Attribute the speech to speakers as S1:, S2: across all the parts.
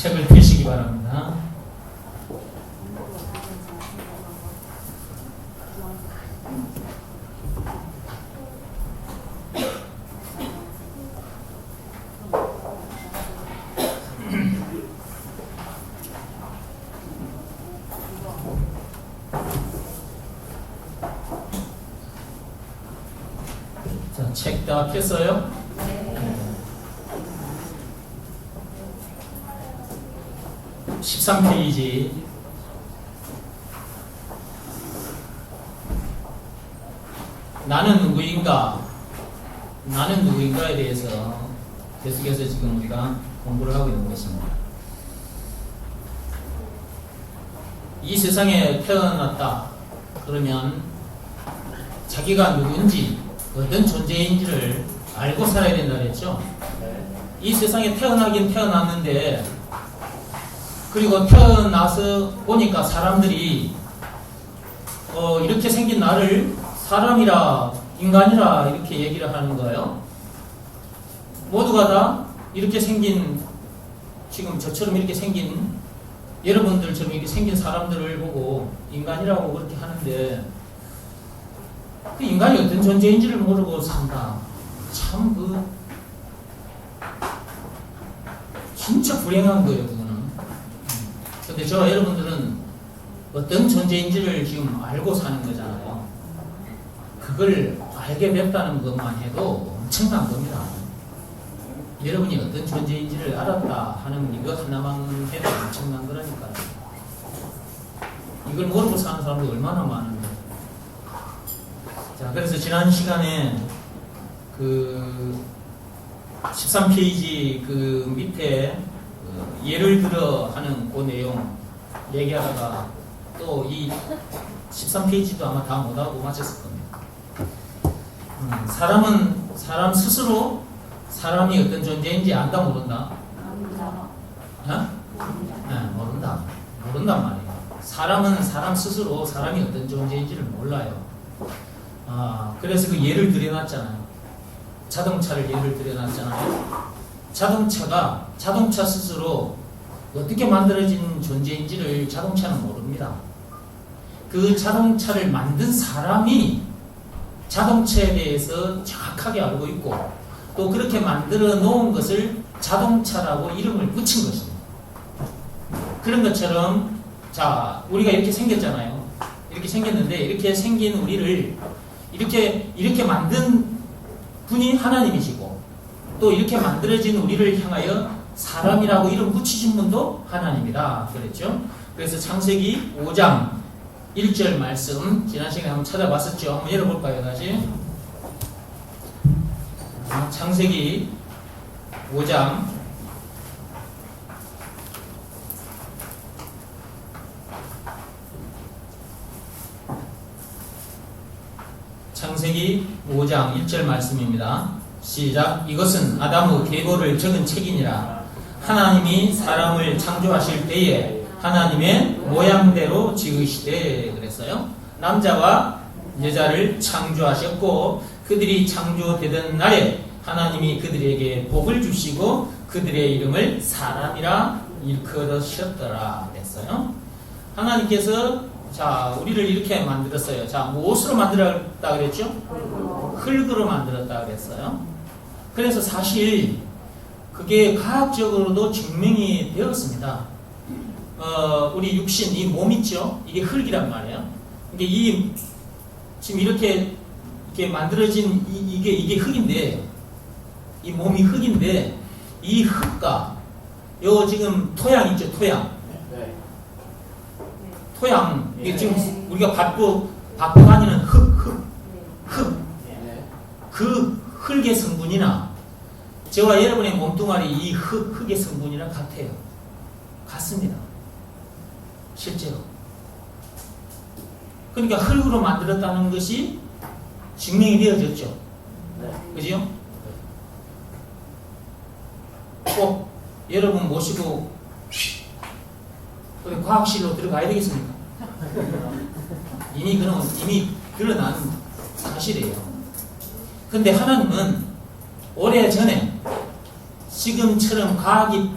S1: 책을 펴시기 바랍니다. 자, 책 다 폈어요? 13페이지. 나는 누구인가? 나는 누구인가에 대해서 계속해서 지금 우리가 공부를 하고 있는 것입니다. 이 세상에 태어났다 그러면 자기가 누군지 어떤 존재인지를 알고 살아야 된다 그랬죠. 이 세상에 태어나긴 태어났는데, 그리고 태어나서 보니까 사람들이 이렇게 생긴 나를 사람이라 인간이라 이렇게 얘기를 하는 거예요. 모두가 다 이렇게 생긴, 지금 저처럼 이렇게 생긴, 여러분들처럼 이렇게 생긴 사람들을 보고 인간이라고 그렇게 하는데, 그 인간이 어떤 존재인지를 모르고 산다. 참 진짜 불행한 거예요, 그거는. 근데 저와 여러분들은 어떤 존재인지를 지금 알고 사는 거잖아요. 그걸 알게 됐다는 것만 해도 엄청난 겁니다. 여러분이 어떤 존재인지를 알았다 하는 이거 하나만 해도 엄청난 거라니까요. 이걸 모르고 사는 사람도 얼마나 많은데. 자, 그래서 지난 시간에 그 13페이지 그 밑에 예를 들어 하는 그 내용 얘기하다가 또 이 13페이지도 아마 다 못하고 마쳤을 겁니다. 사람은 사람 스스로 사람이 어떤 존재인지 안다 모른다? 모른다. 모른단 말이에요. 사람은 사람 스스로 사람이 어떤 존재인지를 몰라요. 그래서 그 예를 들여놨잖아요. 자동차를 예를 들여놨잖아요. 자동차 스스로 어떻게 만들어진 존재인지를 자동차는 모릅니다. 그 자동차를 만든 사람이 자동차에 대해서 정확하게 알고 있고, 또 그렇게 만들어 놓은 것을 자동차라고 이름을 붙인 것입니다. 그런 것처럼, 자, 우리가 이렇게 생겼잖아요. 이렇게 생겼는데, 이렇게 생긴 우리를 이렇게 만든 분이 하나님이시고, 또 이렇게 만들어진 우리를 향하여 사람이라고 이름 붙이신 분도 하나님이다 그랬죠. 그래서 창세기 5장 1절 말씀 지난 시간에 한번 찾아봤었죠. 한번 열어볼까요 다시? 창세기 5장 창세기 5장 1절 말씀입니다. 시작. 이것은 아담의 계보를 적은 책이니라. 하나님이 사람을 창조하실 때에 하나님의 모양대로 지으시되 그랬어요. 남자와 여자를 창조하셨고, 그들이 창조되던 날에 하나님이 그들에게 복을 주시고 그들의 이름을 사람이라 일컬으셨더라 그랬어요. 하나님께서 자, 우리를 이렇게 만들었어요. 자, 무엇으로 만들었다 그랬죠? 흙으로 만들었다 그랬어요. 그래서 사실 그게 과학적으로도 증명이 되었습니다. 우리 육신, 이 몸 있죠? 이게 흙이란 말이에요. 이게 지금 이렇게 만들어진 이게 흙인데, 이 몸이 흙인데, 이 흙과 요 지금 토양 있죠? 토양, 이게 지금 우리가 밟고 다니는 흙. 그 흙의 성분이나 저와 여러분의 몸뚱아리 이 흙의 성분이랑 같아요. 같습니다. 실제로. 그러니까 흙으로 만들었다는 것이 증명이 되어졌죠. 그죠? 꼭 여러분 모시고 과학실로 들어가야 되겠습니까? 이미 드러난 사실이에요. 근데 하나님은 오래전에 지금처럼 과학이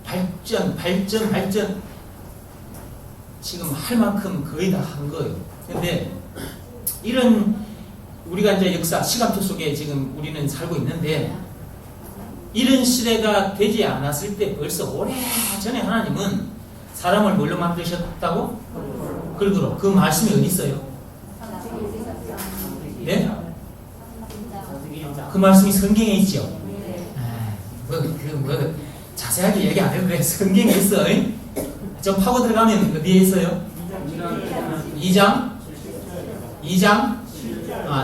S1: 발전 지금 할 만큼 거의 다 한 거예요. 근데 이런 우리가 이제 역사 시간표 속에 지금 우리는 살고 있는데 이런 시대가 되지 않았을 때 벌써 오래전에 하나님은 사람을 뭘로 만드셨다고? 흙으로. 그 말씀이 어디 있어요? 네? 그 말씀이 성경에 있죠. 자세하게 얘기 안 해도 돼. 성경에 있어. 좀 파고 들어가면 어디에 있어요? 2장?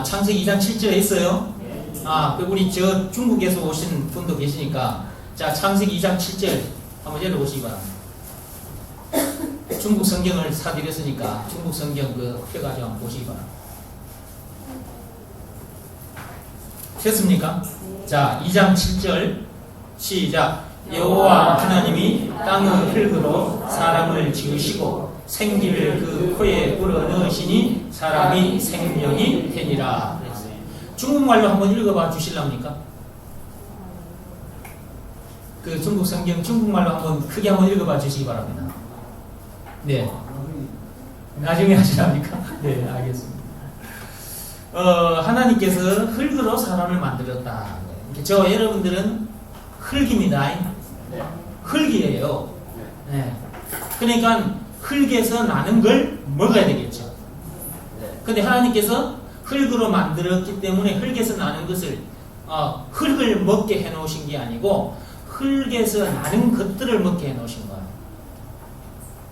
S1: 창세기 2장 7절에 있어요. 우리 저 중국에서 오신 분도 계시니까 자, 창세기 2장 7절 한번 열어보시기 바랍니다. 중국 성경을 사드렸으니까 중국 성경 그 펴가지고 한번 보시기 바랍니다. 됐습니까? 자, 2장 7절 시작. 여호와 하나님이 땅의 흙으로 사람을 지으시고 생기를 그 코에 불어넣으시니 사람이 생명이 되니라. 중국말로 한번 읽어봐 주실랍니까? 그 중국 성경 중국말로 한번 크게 한번 읽어봐 주시기 바랍니다. 네. 나중에 하시랍니까? 네, 알겠습니다. 하나님께서 흙으로 사람을 만들었다. 저 여러분들은 흙입니다. 흙이에요. 네. 그러니까 흙에서 나는 걸 먹어야 되겠죠. 근데 하나님께서 흙으로 만들었기 때문에 흙에서 나는 것을 흙을 먹게 해놓으신 게 아니고 흙에서 나는 것들을 먹게 해놓으신 거예요.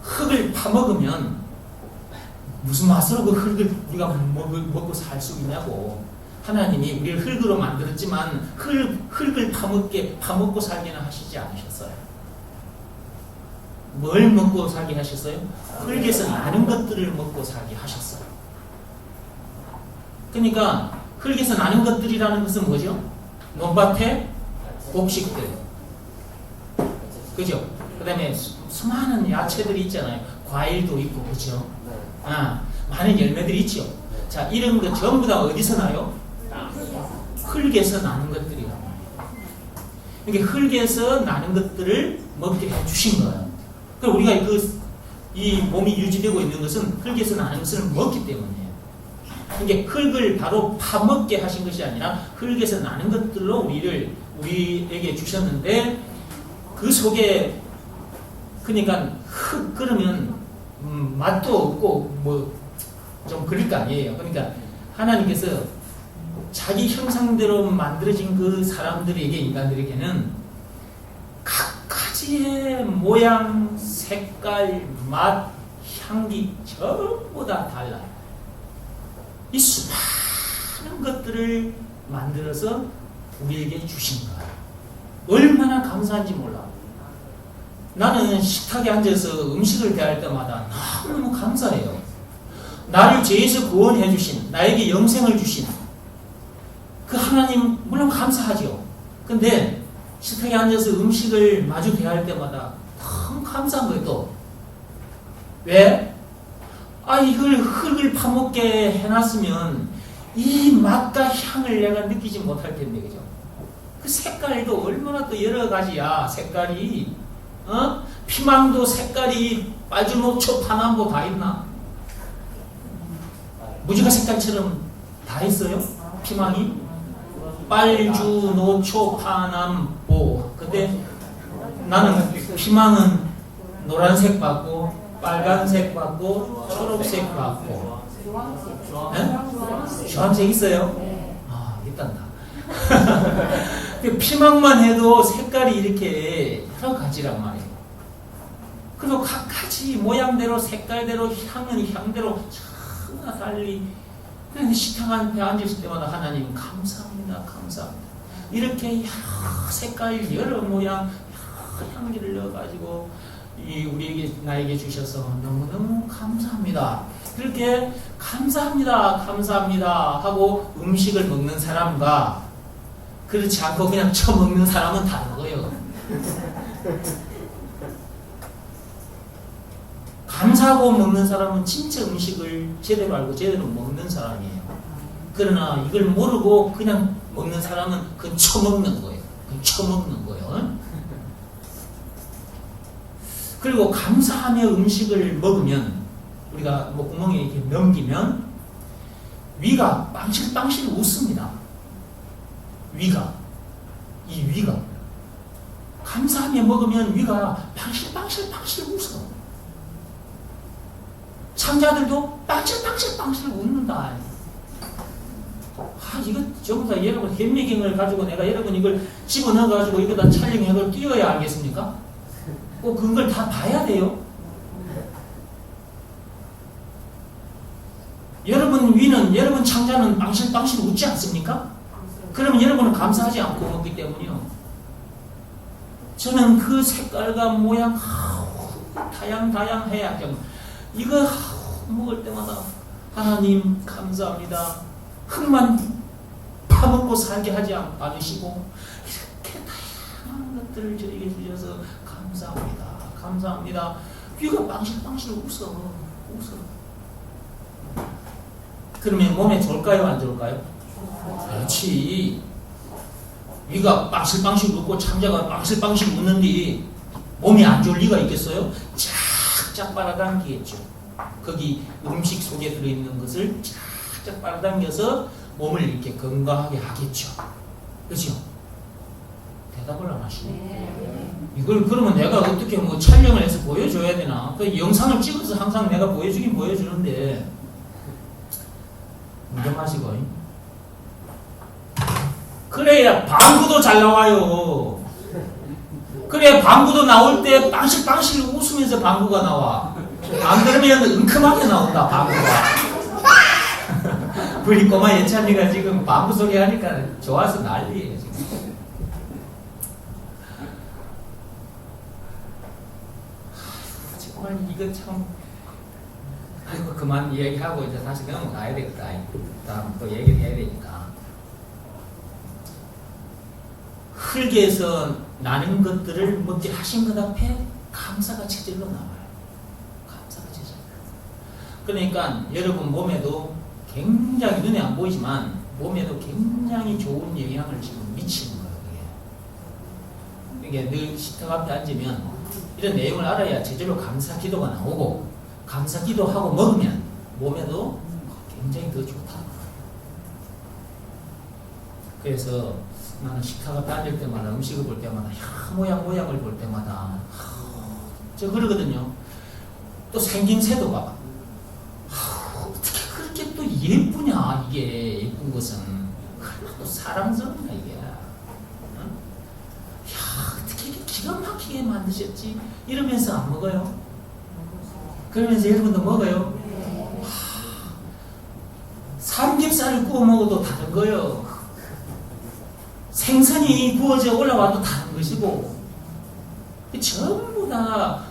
S1: 흙을 파먹으면 무슨 맛으로 그 흙을 우리가 먹고 살 수 있냐고. 하나님이 우리를 흙으로 만들었지만 흙을 파먹고 살게는 하시지 않으셨어요. 뭘 먹고 살게 하셨어요? 흙에서 나는 것들을 먹고 살게 하셨어요. 그러니까 흙에서 나는 것들이라는 것은 뭐죠? 논밭의 곡식들, 그죠? 그 다음에 수많은 야채들이 있잖아요. 과일도 있고, 그죠? 많은 열매들이 있죠. 자, 이런 거 전부 다 어디서 나요? 흙에서 나는 것들이란 말이에요. 그러니까 흙에서 나는 것들을 먹게 해주신 거예요. 그럼 우리가 이 몸이 유지되고 있는 것은 흙에서 나는 것을 먹기 때문이에요. 그러니까 흙을 바로 파먹게 하신 것이 아니라 흙에서 나는 것들로 우리에게 주셨는데 그 속에 그러니까 그러면 맛도 없고 뭐 좀 그럴 거 아니에요. 그러니까 하나님께서 자기 형상대로 만들어진 그 사람들에게, 인간들에게는 각가지의 모양, 색깔, 맛, 향기 전부 다 달라요. 이 수많은 것들을 만들어서 우리에게 주신 거예요. 얼마나 감사한지 몰라. 나는 식탁에 앉아서 음식을 대할 때마다 너무너무 감사해요. 나를 죄에서 구원해 주신, 나에게 영생을 주신 그 하나님 물론 감사하죠. 근데 식탁에 앉아서 음식을 마주 대할 때마다 너무 감사한 거예요. 또 왜? 이걸 흙을 파먹게 해놨으면 이 맛과 향을 내가 느끼지 못할 텐데, 그죠? 그 색깔도 얼마나 또 여러 가지야. 색깔이 피망도 색깔이 빨주노초 파남보 다 있나? 무지개 색깔처럼 다 있어요? 피망이? 빨주, 노초, 파남보. 근데 나는 피망은 노란색 받고, 빨간색 받고, 초록색 받고. 주황색 있어요? 있단다. 피망만 해도 색깔이 이렇게 여러 가지란 말이에요. 그리고 각가지 모양대로, 색깔대로, 향은 향대로 전혀 달리. 그런데 식탁 앞에 앉으실 때마다 하나님 감사합니다, 감사합니다. 이렇게 여러 색깔, 여러 모양, 여러 향기를 넣어가지고 나에게 주셔서 너무너무 감사합니다. 그렇게 감사합니다, 감사합니다 하고 음식을 먹는 사람과 그렇지 않고 그냥 처먹는 사람은 다른 거예요. 감사하고 먹는 사람은 진짜 음식을 제대로 알고 제대로 먹는 사람이에요. 그러나 이걸 모르고 그냥 먹는 사람은 그건 처먹는 거예요. 그건 처먹는 거예요. 그리고 감사하며 음식을 먹으면 우리가 뭐 구멍에 이렇게 넘기면 위가 빵실빵실 웃습니다. 위가 감사하며 먹으면 위가 빵실빵실 웃어. 창자들도 빵실빵실 웃는다. 이거 전부 다 여러분 현미경을 가지고 내가 여러분 이걸 집어넣어가지고 이거다 촬영해서 띄워야 알겠습니까? 꼭 그걸 다 봐야 돼요. 여러분 위는, 여러분 창자는 빵실빵실 웃지 않습니까? 그러면 여러분은 감사하지 않고 먹기 때문이요. 저는 그 색깔과 모양, 다양해야 이거 먹을 때마다 하나님 감사합니다. 흙만 파먹고 살게 하지 않으시고 이렇게 다양한 것들을 저에게 주셔서 감사합니다. 귀가 빵실빵실 웃어. 그러면 몸에 좋을까요? 안 좋을까요? 그렇지. 위가 빵실빵실 웃고 창자가 빵실빵실 웃는데 몸이 안 좋을 리가 있겠어요? 쫙쫙 빨아당기겠죠. 거기 음식 속에 들어있는 것을 쫙쫙 빨아당겨서 몸을 이렇게 건강하게 하겠죠. 그렇죠? 대답을 안 하시네. 이걸 그러면 내가 어떻게 뭐 촬영을 해서 보여줘야 되나? 그 영상을 찍어서 항상 내가 보여주긴 보여주는데 인정하시고 그래야 방구도 잘 나와요. 그래야 방구도 나올 때 빵실빵실 웃으면서 방구가 나와. 안 그러면 은큼하게 나온다 방구가. 우리 꼬마 예찬이가 지금 방구 소개하니까 좋아서 난리예요 지금. 정말 이거 참. 아이고 그만 얘기하고 이제 다시 넘어가야 되겠다. 다음 또 얘기를 해야 되니까. 흙에서 나는 것들을 먹게 하신 것 앞에 감사가 체질로 나와요. 감사가 체질. 그러니까 여러분 몸에도 굉장히 눈에 안 보이지만 몸에도 굉장히 좋은 영향을 지금 미치는 거예요. 이게 늘 식탁 앞에 앉으면 이런 내용을 알아야 제대로 감사 기도가 나오고 감사 기도하고 먹으면 몸에도 굉장히 더 좋다. 그래서 나는 식탁 앞에 앉을 때마다 음식을 볼 때마다 모양을 볼 때마다 저 그러거든요. 또 생긴 새도 봐봐. 어떻게 그렇게 또 예쁘냐 이게 예쁜 것은 얼마나 또 사랑스럽냐 이게. 어떻게 이렇게 기가 막히게 만드셨지 이러면서 안 먹어요? 그러면서 여러분도 먹어요? 삼겹살을 구워 먹어도 다른 거예요. 생선이 구워져 올라와도 다른 것이고 전부 다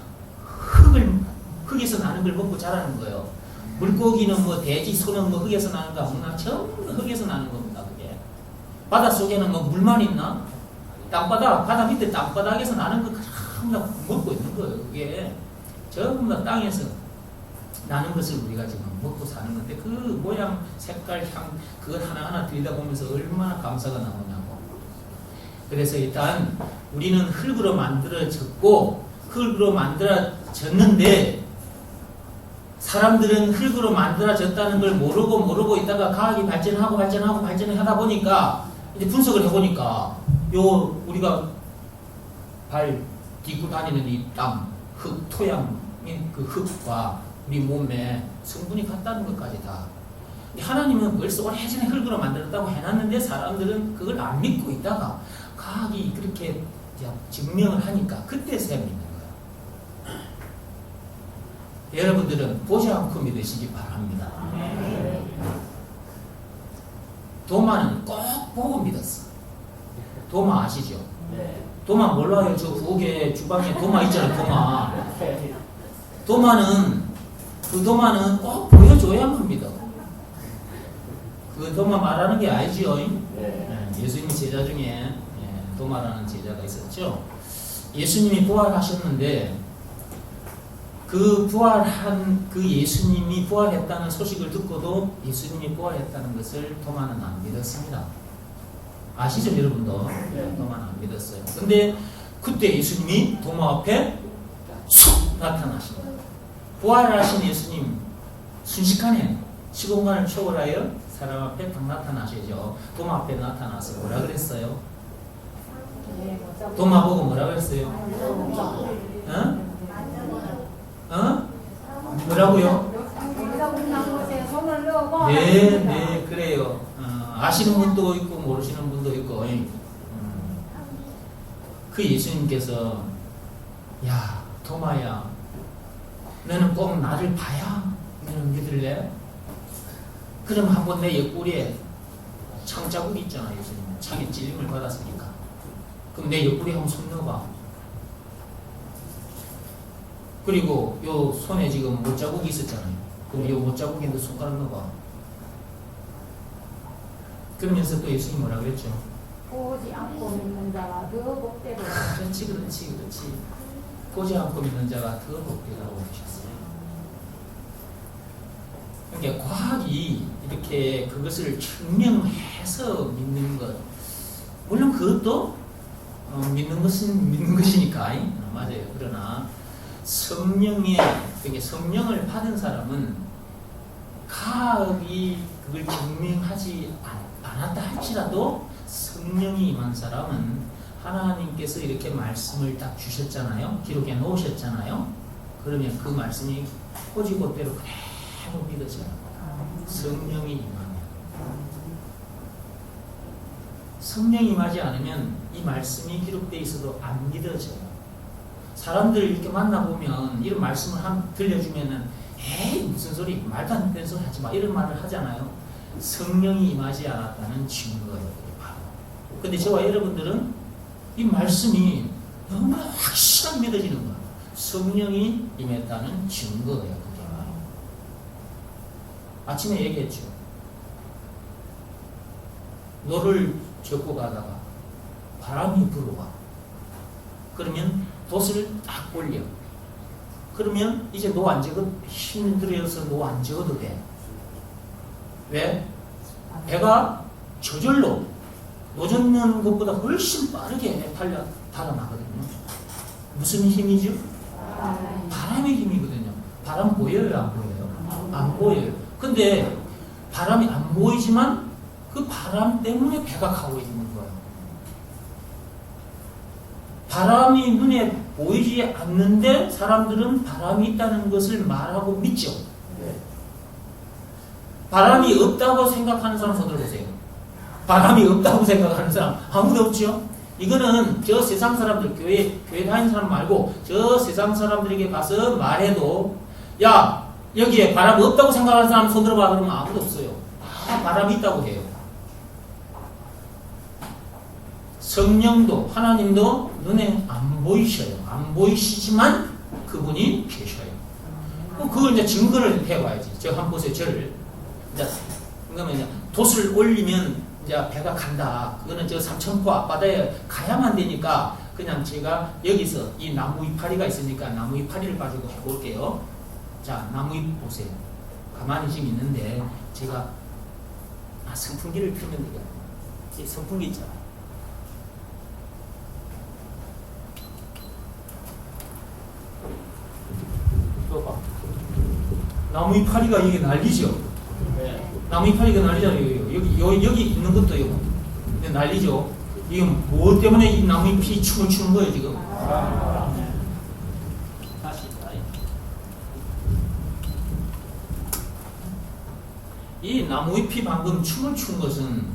S1: 흙에서 나는 걸 먹고 자라는 거예요. 물고기는 뭐 돼지, 소는 뭐 흙에서 나는 거 먹나? 전부 다 흙에서 나는 겁니다. 그게 바닷속에는 뭐 물만 있나? 바다 밑에 땅바닥에서 나는 거 전부 다 먹고 있는 거예요. 그게 전부 다 땅에서 나는 것을 우리가 지금 먹고 사는 건데 그 모양, 색깔, 향 그걸 하나하나 들여다보면서 얼마나 감사가 나오냐고. 그래서 일단 우리는 흙으로 만들어졌고 흙으로 만들어졌는데 사람들은 흙으로 만들어졌다는 걸 모르고 있다가 과학이 발전하고 하다 보니까 이제 분석을 해보니까 우리가 발 딛고 다니는 이 땅, 흙, 토양인 그 흙과 우리 몸에 성분이 같다는 것까지 다 하나님은 벌써 오래전에 흙으로 만들었다고 해놨는데 사람들은 그걸 안 믿고 있다가 과학이 그렇게 증명을 하니까 그때서야 믿는 거야. 여러분들은 보지 않고 믿으시기 바랍니다. 도마는 꼭 보고 믿었어. 도마 아시죠? 도마 몰라요? 저 부엌에 주방에 도마 있잖아요. 도마는 꼭 보여줘야만 믿어. 그 도마 말하는 게 알지요? 예수님 제자 중에 도마라는 제자가 있었죠. 예수님이 부활하셨는데 그 부활한 그 예수님이 부활했다는 소식을 듣고도 예수님이 부활했다는 것을 도마는 안 믿었습니다. 아시죠, 여러분도? 도마는 안 믿었어요. 근데 그때 예수님이 도마 앞에 쑥 나타나십니다. 부활하신 예수님 순식간에 시공간을 초월하여 사람 앞에 딱 나타나시죠. 도마 앞에 나타나서 뭐라 그랬어요? 도마 보고 뭐라 그랬어요? 뭐라고요? 네, 그래요. 아시는 분도 있고 모르시는 분도 있고. 그 예수님께서 야, 도마야, 너는 꼭 나를 봐야 너는 믿을래? 그럼 한번 내 옆구리에 창자국이 있잖아. 예수님 창에 찔림을 받았으니까. 그럼 내 옆구리에 한번 손 넣어봐. 그리고 요 손에 지금 못자국이 있었잖아요. 그럼 요 못자국에 너 손가락 넣어봐. 그러면서 또 예수님 뭐라 그랬죠?
S2: 보지 않고 믿는 자가 더 복되도다.
S1: 그렇지. 보지 않고 믿는 자가 더 복되다고 하셨어요. 그러니까 과학이 이렇게 그것을 증명해서 믿는 것, 물론 그것도 믿는 것은 믿는 것이니까 맞아요. 그러나 성령의 성령을 받은 사람은 과학이 그걸 증명하지 않았다 할지라도 성령이 임한 사람은 하나님께서 이렇게 말씀을 딱 주셨잖아요. 기록해 놓으셨잖아요. 그러면 그 말씀이 꼬지곧대로 그대로 믿어져요. 성령이 임하면. 성령이 임하지 않으면 이 말씀이 기록되어 있어도 안 믿어져요. 사람들 이렇게 만나보면 이런 말씀을 들려주면은 에이 무슨 소리, 말도 안 되는 소리 하지 마, 이런 말을 하잖아요. 성령이 임하지 않았다는 증거예요. 바로. 근데 저와 여러분들은 이 말씀이 너무 확실하게 믿어지는 거예요. 성령이 임했다는 증거예요. 그게. 아침에 얘기했죠. 너를 젓고 가다가 바람이 불어와. 그러면 돛을 딱 올려. 그러면 이제 노 안 적어도 힘들어서 노 안 적어도 돼. 왜? 배가 저절로 노젓는 것보다 훨씬 빠르게 달아나거든요. 무슨 힘이죠? 바람의 힘이거든요. 바람 보여요? 안 보여요? 안 보여요. 근데 바람이 안 보이지만 그 바람 때문에 배가 가고 있는 거예요. 바람이 눈에 보이지 않는데 사람들은 바람이 있다는 것을 말하고 믿죠. 바람이 없다고 생각하는 사람 손 들어보세요. 바람이 없다고 생각하는 사람 아무도 없죠. 이거는 저 세상 사람들, 교회 다니는 사람 말고 저 세상 사람들에게 가서 말해도 야, 여기에 바람이 없다고 생각하는 사람 손 들어봐 그러면 아무도 없어요. 다 바람이 있다고 해요. 성령도 하나님도 눈에 안 보이셔요. 안 보이시지만 그분이 계셔요. 그걸 이제 증거를 해봐야지. 저 한번 보세요. 저를 이제 그러면 이제 돛을 올리면 이제 배가 간다. 그거는 저 삼천포 앞바다에 가야만 되니까 그냥 제가 여기서 이 나무 이파리가 있으니까 나무 이파리를 가지고 해볼게요. 자, 나무 잎 보세요. 가만히 지금 있는데 제가 선풍기를 켜면 되겠다. 이 선풍기 있잖아요. 봐. 나무 이파리가 여기 날리죠. 나무 이파리가 날리잖아요. 여기 있는 것도 이거 난리죠. 이게 뭐 때문에 이 나무 잎이 춤을 추는 거예요 지금? 다시 이 나무 잎이 방금 춤을 춘 것은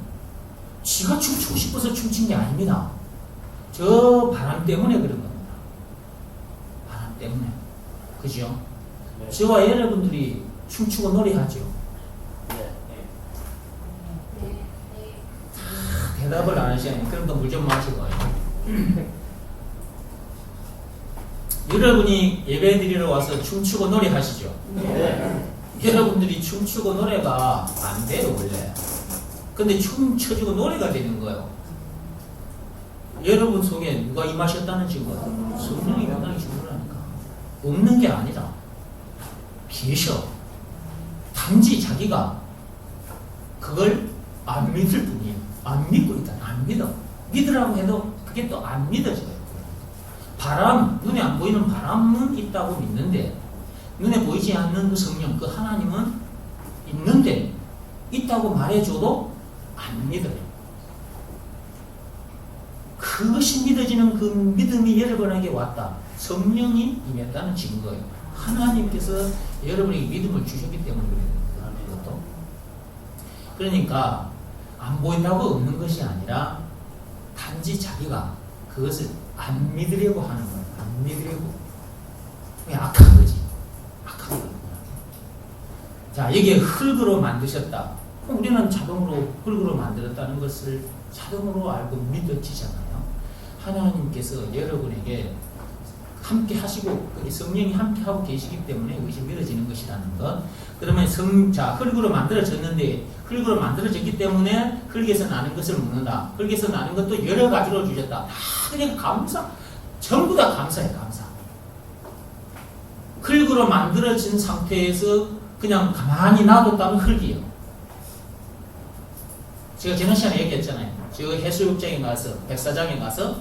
S1: 지가 춤추고 싶어서 춤춘 게 아닙니다. 저 바람 때문에 그런 겁니다. 바람 때문에. 그죠? 네. 저와 여러분들이 춤추고 노래하죠. 대답을 안 하시네. 그럼 또 물 좀 마시고 와요. 여러분이 예배 드리러 와서 춤추고 노래하시죠? 네. 여러분들이 춤추고 노래가 안 돼요 원래. 근데 춤춰주고 노래가 되는 거예요. 여러분 속에 누가 임하셨다는 증거예요. 성령이 영향이 주는 거라니까. 없는 게 아니라 계셔. 단지 자기가 그걸 안 믿을 뿐이에요. 안 믿고 있다. 안 믿어. 믿으라고 해도 그게 또 안 믿어져요. 바람, 눈에 안 보이는 바람은 있다고 믿는데 눈에 보이지 않는 그 성령, 그 하나님은 있는데 있다고 말해줘도 안 믿어요. 그것이 믿어지는 그 믿음이 여러분에게 왔다. 성령이 임했다는 증거예요. 하나님께서 여러분에게 믿음을 주셨기 때문에 그래요. 그것도. 그러니까 안 보인다고 없는 것이 아니라 단지 자기가 그것을 안 믿으려고 하는 거예요. 안 믿으려고. 그게 악한 거지. 악한 거구나. 자, 여기에 흙으로 만드셨다. 그럼 우리는 자동으로 흙으로 만들었다는 것을 자동으로 알고 믿어지잖아요. 하나님께서 여러분에게 함께 하시고 성령이 함께 하고 계시기 때문에 이것이 믿어지는 것이라는 것. 그러면 흙으로 만들어졌는데 흙으로 만들어졌기 때문에 흙에서 나는 것을 먹는다. 흙에서 나는 것도 여러 가지로 주셨다. 다 그냥 감사. 전부 다 감사해. 감사. 흙으로 만들어진 상태에서 그냥 가만히 놔뒀다면 흙이에요. 제가 지난 시간에 얘기했잖아요. 저 해수욕장에 가서 백사장에 가서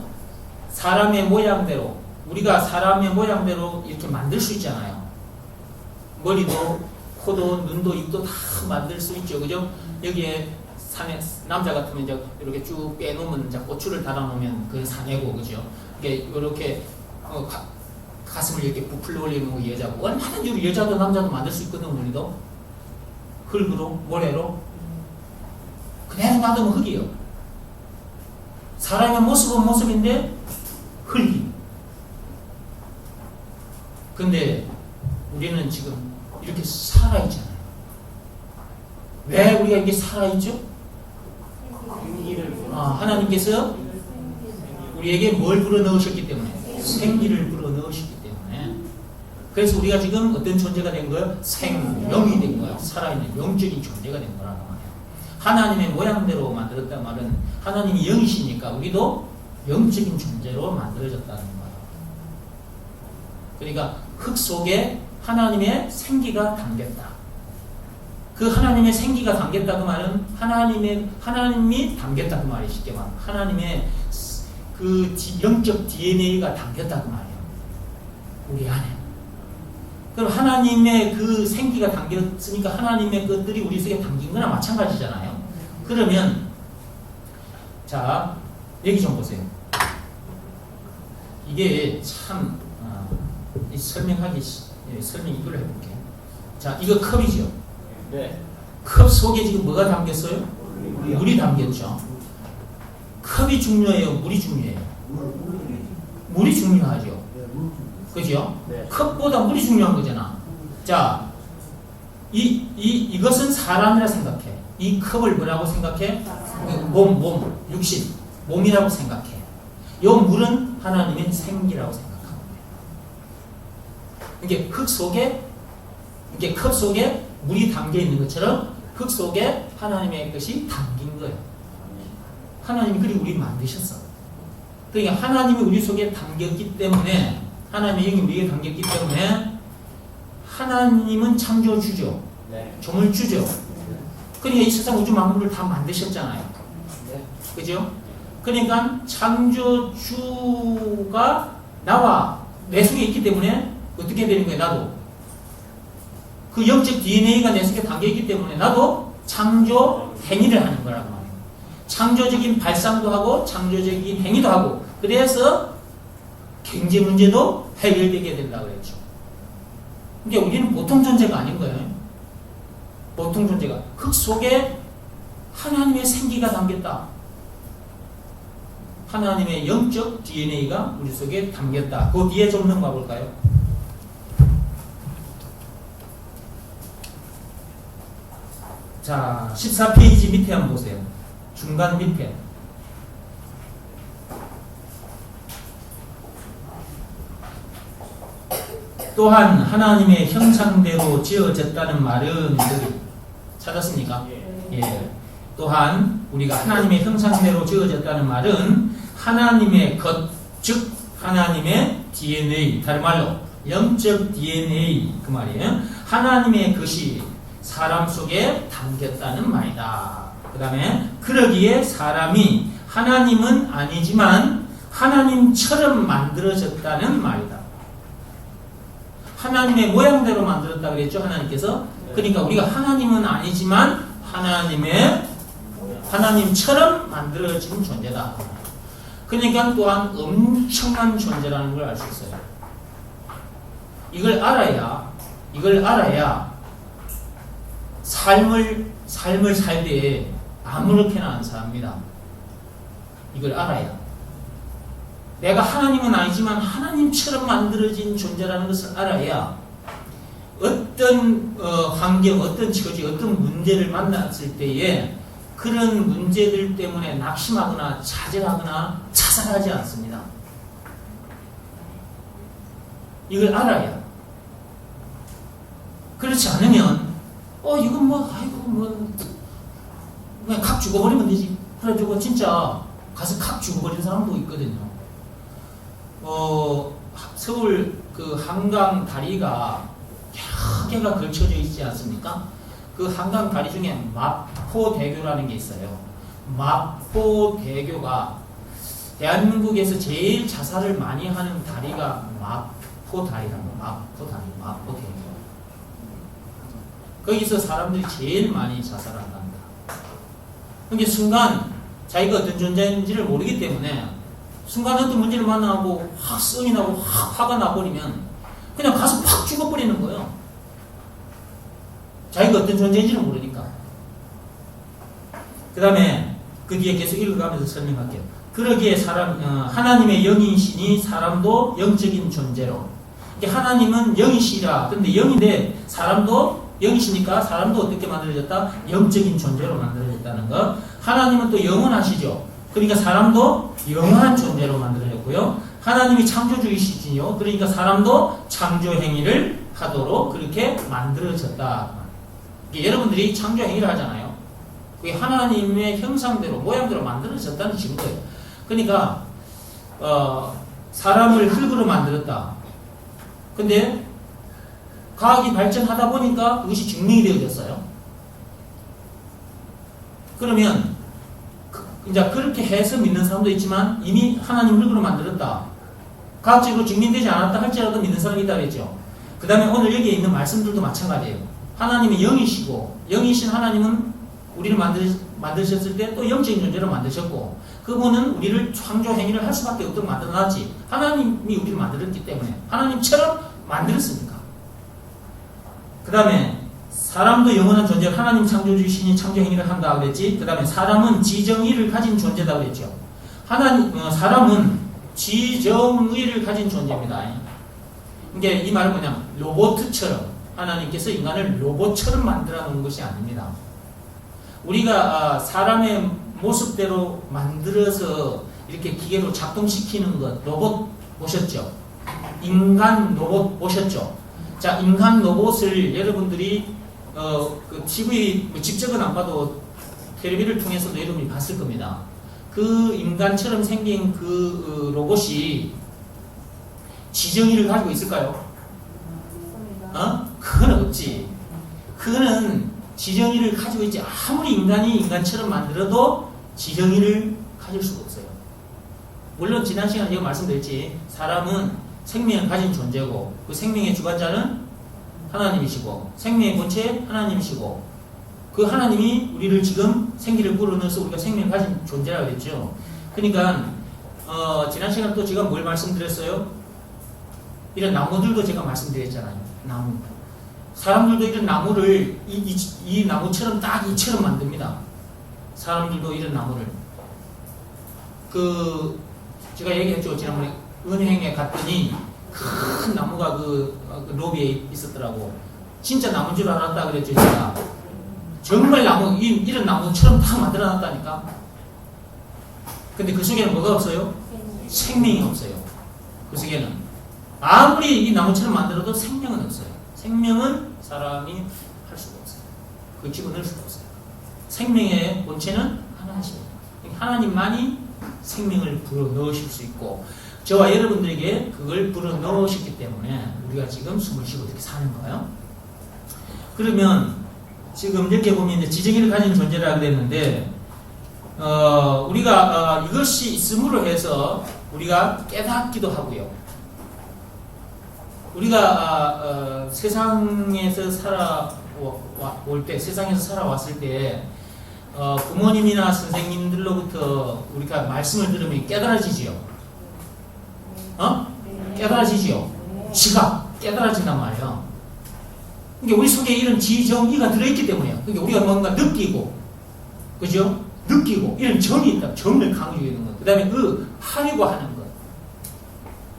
S1: 사람의 모양대로 우리가 사람의 모양대로 이렇게 만들 수 있잖아요. 머리도 코도 눈도 입도 다 만들 수 있죠. 그죠? 여기에 산에 남자 같으면 이제 이렇게 쭉 빼놓으면 이제 고추를 달아놓으면 그 사내고 그죠? 이렇게 가슴을 이렇게 부풀려 올리는 거 여자고 얼마든지 여자도 남자도 만들 수 있거든. 우리도 흙으로 모래로 그냥 놔두면 흙이에요. 사람의 모습은 모습인데 흙이. 근데 우리는 지금 이렇게 살아있잖아요. 왜 우리가 이렇게 살아있죠? 하나님께서 우리에게 뭘 불어넣으셨기 때문에? 생기를 불어넣으셨기 때문에. 그래서 우리가 지금 어떤 존재가 된 거예요? 생명이 된 거예요. 살아있는 영적인 존재가 된 거라는 말이에요. 하나님의 모양대로 만들었단 말은 하나님이 영이시니까 우리도 영적인 존재로 만들어졌다는 거예요. 그러니까 흙 속에 하나님의 생기가 담겼다. 그 하나님의 생기가 담겼다 그 말은 하나님이 담겼다 그 말이 쉽게 말하면 하나님의 그 영적 DNA가 담겼다 그 말이에요. 우리 안에. 그럼 하나님의 그 생기가 담겼으니까 하나님의 것들이 우리 속에 담긴 거나 마찬가지잖아요. 그러면 자 얘기 좀 보세요. 이게 참 설명 이걸로 해볼게요. 자, 이거 컵이죠.
S3: 네.
S1: 컵 속에 지금 뭐가 담겼어요? 물이 담겼죠. 컵이 중요해요? 물이 중요해요? 물이 중요하죠. 그죠?
S3: 네.
S1: 컵보다 물이 중요한 거잖아. 자, 이것은 사람이라 생각해. 이 컵을 뭐라고 생각해? 육신, 몸이라고 생각해. 이 물은 하나님의 생기라고 생각하는 거예요. 이게 흙 속에, 이게 컵 속에 물이 담겨 있는 것처럼 흙 속에 하나님의 것이 담긴 거예요. 하나님이 그리고 우리 만드셨어. 그러니까 하나님이 우리 속에 담겼기 때문에, 하나님의 영이 우리에게 담겼기 때문에 하나님은 창조주죠.
S3: 네.
S1: 조물주죠. 그러니까 이 세상 우주 만물을 다 만드셨잖아요.
S3: 네.
S1: 그죠? 그러니까 창조주가 나와 내 속에 있기 때문에 어떻게 되는 거예요? 나도 그 영적 DNA가 내 속에 담겨있기 때문에 나도 창조 행위를 하는 거라고 말해요. 창조적인 발상도 하고 창조적인 행위도 하고, 그래서 경제 문제도 해결되게 된다고 그랬죠. 그러니까 우리는 보통 존재가 아닌 거예요. 보통 존재가 흙 속에 하나님의 생기가 담겼다. 하나님의 영적 DNA가 우리 속에 담겼다. 그 뒤에 좀 넘어가 볼까요? 자, 14페이지 밑에 한번 보세요. 중간 밑에. 또한 하나님의 형상대로 지어졌다는 말은 찾았습니까? 예. 또한 우리가 하나님의 형상대로 지어졌다는 말은 하나님의 것, 즉 하나님의 DNA, 다른 말로 영적 DNA 그 말이에요. 하나님의 것이 사람 속에 담겼다는 말이다. 그 다음에 그러기에 사람이 하나님은 아니지만 하나님처럼 만들어졌다는 말이다. 하나님의 모양대로 만들었다 그랬죠, 하나님께서. 그러니까 우리가 하나님은 아니지만 하나님처럼 만들어진 존재다. 그러니까 또한 엄청난 존재라는 걸 알 수 있어요. 이걸 알아야 삶을 살 때 아무렇게나 안 삽니다. 이걸 알아야. 내가 하나님은 아니지만 하나님처럼 만들어진 존재라는 것을 알아야 어떤 환경, 어떤 처지, 어떤 문제를 만났을 때에 그런 문제들 때문에 낙심하거나 좌절하거나 자살하지 않습니다. 이걸 알아야. 그렇지 않으면 이건 그냥 칵 죽어버리면 되지. 그래가지고 진짜 가서 칵 죽어버린 사람도 있거든요. 서울 그 한강 다리가 여러 개가 걸쳐져 있지 않습니까? 그 한강 다리 중에 마포대교라는 게 있어요. 마포대교가 대한민국에서 제일 자살을 많이 하는 다리가 마포다리랍니다. 마포대교. 거기서 사람들이 제일 많이 자살한답니다. 그러니까 순간 자기가 어떤 존재인지를 모르기 때문에 순간 어떤 문제를 만나고 확 썸이 나고 확 화가 나버리면 그냥 가서 팍 죽어버리는 거예요. 자기가 어떤 존재인지를 모르니까. 그 다음에 그 뒤에 계속 읽어가면서 설명할게요. 그러기에 하나님의 영이시니 사람도 영적인 존재로. 하나님은 영이시라. 근데 영인데 사람도 영이시니까 사람도 어떻게 만들어졌다? 영적인 존재로 만들어졌다는 것. 하나님은 또 영원하시죠. 그러니까 사람도 영원한 존재로 만들어졌고요. 하나님이 창조주이시지요. 그러니까 사람도 창조 행위를 하도록 그렇게 만들어졌다. 여러분들이 창조 행위를 하잖아요. 그게 하나님의 형상대로 모양대로 만들어졌다는 증거예요. 그러니까 사람을 흙으로 만들었다. 근데 과학이 발전하다 보니까 그것이 증명이 되어졌어요. 그러면 이제 그렇게 해서 믿는 사람도 있지만 이미 하나님 흙으로 만들었다. 과학적으로 증명되지 않았다 할지라도 믿는 사람이 있다 그랬죠. 그 다음에 오늘 여기에 있는 말씀들도 마찬가지예요. 하나님이 영이시고 영이신 하나님은 우리를 만드셨을 때 또 영적인 존재로 만드셨고 그분은 우리를 창조 행위를 할 수밖에 없도록 만들어놨지. 하나님이 우리를 만들었기 때문에 하나님처럼 만들었으니까. 그 다음에 사람도 영원한 존재를 하나님 창조주이시니 창조 행위를 한다 그랬지. 그 다음에 사람은 지정의를 가진 존재다 그랬죠. 사람은 지정의를 가진 존재입니다. 이게 이 말은 뭐냐면 로봇처럼 하나님께서 인간을 로봇처럼 만들어 놓은 것이 아닙니다. 우리가 사람의 모습대로 만들어서 이렇게 기계로 작동시키는 것, 로봇 보셨죠? 인간 로봇 보셨죠? 자, 인간 로봇을 여러분들이 그 TV 직접은 안 봐도 텔레비를 통해서도 여러분이 봤을 겁니다. 그 인간처럼 생긴 그 로봇이 지정의를 가지고 있을까요? 그건 없지. 그거는 지정의를 가지고 있지. 아무리 인간이 인간처럼 만들어도 지정의를 가질 수가 없어요. 물론 지난 시간에 제가 말씀드렸지. 사람은 생명을 가진 존재고 그 생명의 주관자는 하나님이시고 생명의 본체 하나님이시고 그 하나님이 우리를 지금 생기를 불어넣어서 우리가 생명을 가진 존재라고 그랬죠. 그러니까 지난 시간에 또 제가 뭘 말씀드렸어요? 이런 나무들도 제가 말씀드렸잖아요. 나무. 사람들도 이런 나무를 이 나무처럼 딱 이처럼 만듭니다. 사람들도 이런 나무를 제가 얘기했죠. 지난번에 은행에 갔더니 큰 나무가 그 로비에 있었더라고. 진짜 나무인 줄 알았다 그랬죠. 제가 정말 나무 이런 나무처럼 다 만들어놨다니까. 근데 그 속에는 뭐가 없어요? 생명이 없어요. 그 속에는 아무리 이 나무처럼 만들어도 생명은 없어요. 생명은 사람이 할 수가 없어요. 그 집어넣을 수가 없어요. 생명의 본체는 하나님입니다. 하나님만이 생명을 불어넣으실 수 있고 저와 여러분들에게 그걸 불어넣으셨기 때문에 우리가 지금 숨을 쉬고 이렇게 사는 거예요. 그러면 지금 이렇게 보면 이제 지정의를 가진 존재라고 그랬는데 우리가 이것이 있음으로 해서 우리가 깨닫기도 하고요. 우리가 세상에서 살아올 때, 세상에서 살아왔을 때 부모님이나 선생님들로부터 우리가 말씀을 들으면 깨달아지지요. 깨달아지지요. 지각 깨달아진단 말이에요. 그러니까 우리 속에 이런 지정의가 들어있기 때문에요. 그러니까 우리가 뭔가 느끼고, 그죠? 느끼고 이런 정이 있다. 정을 강조해 있는 것. 그 다음에 하려고 하는 것.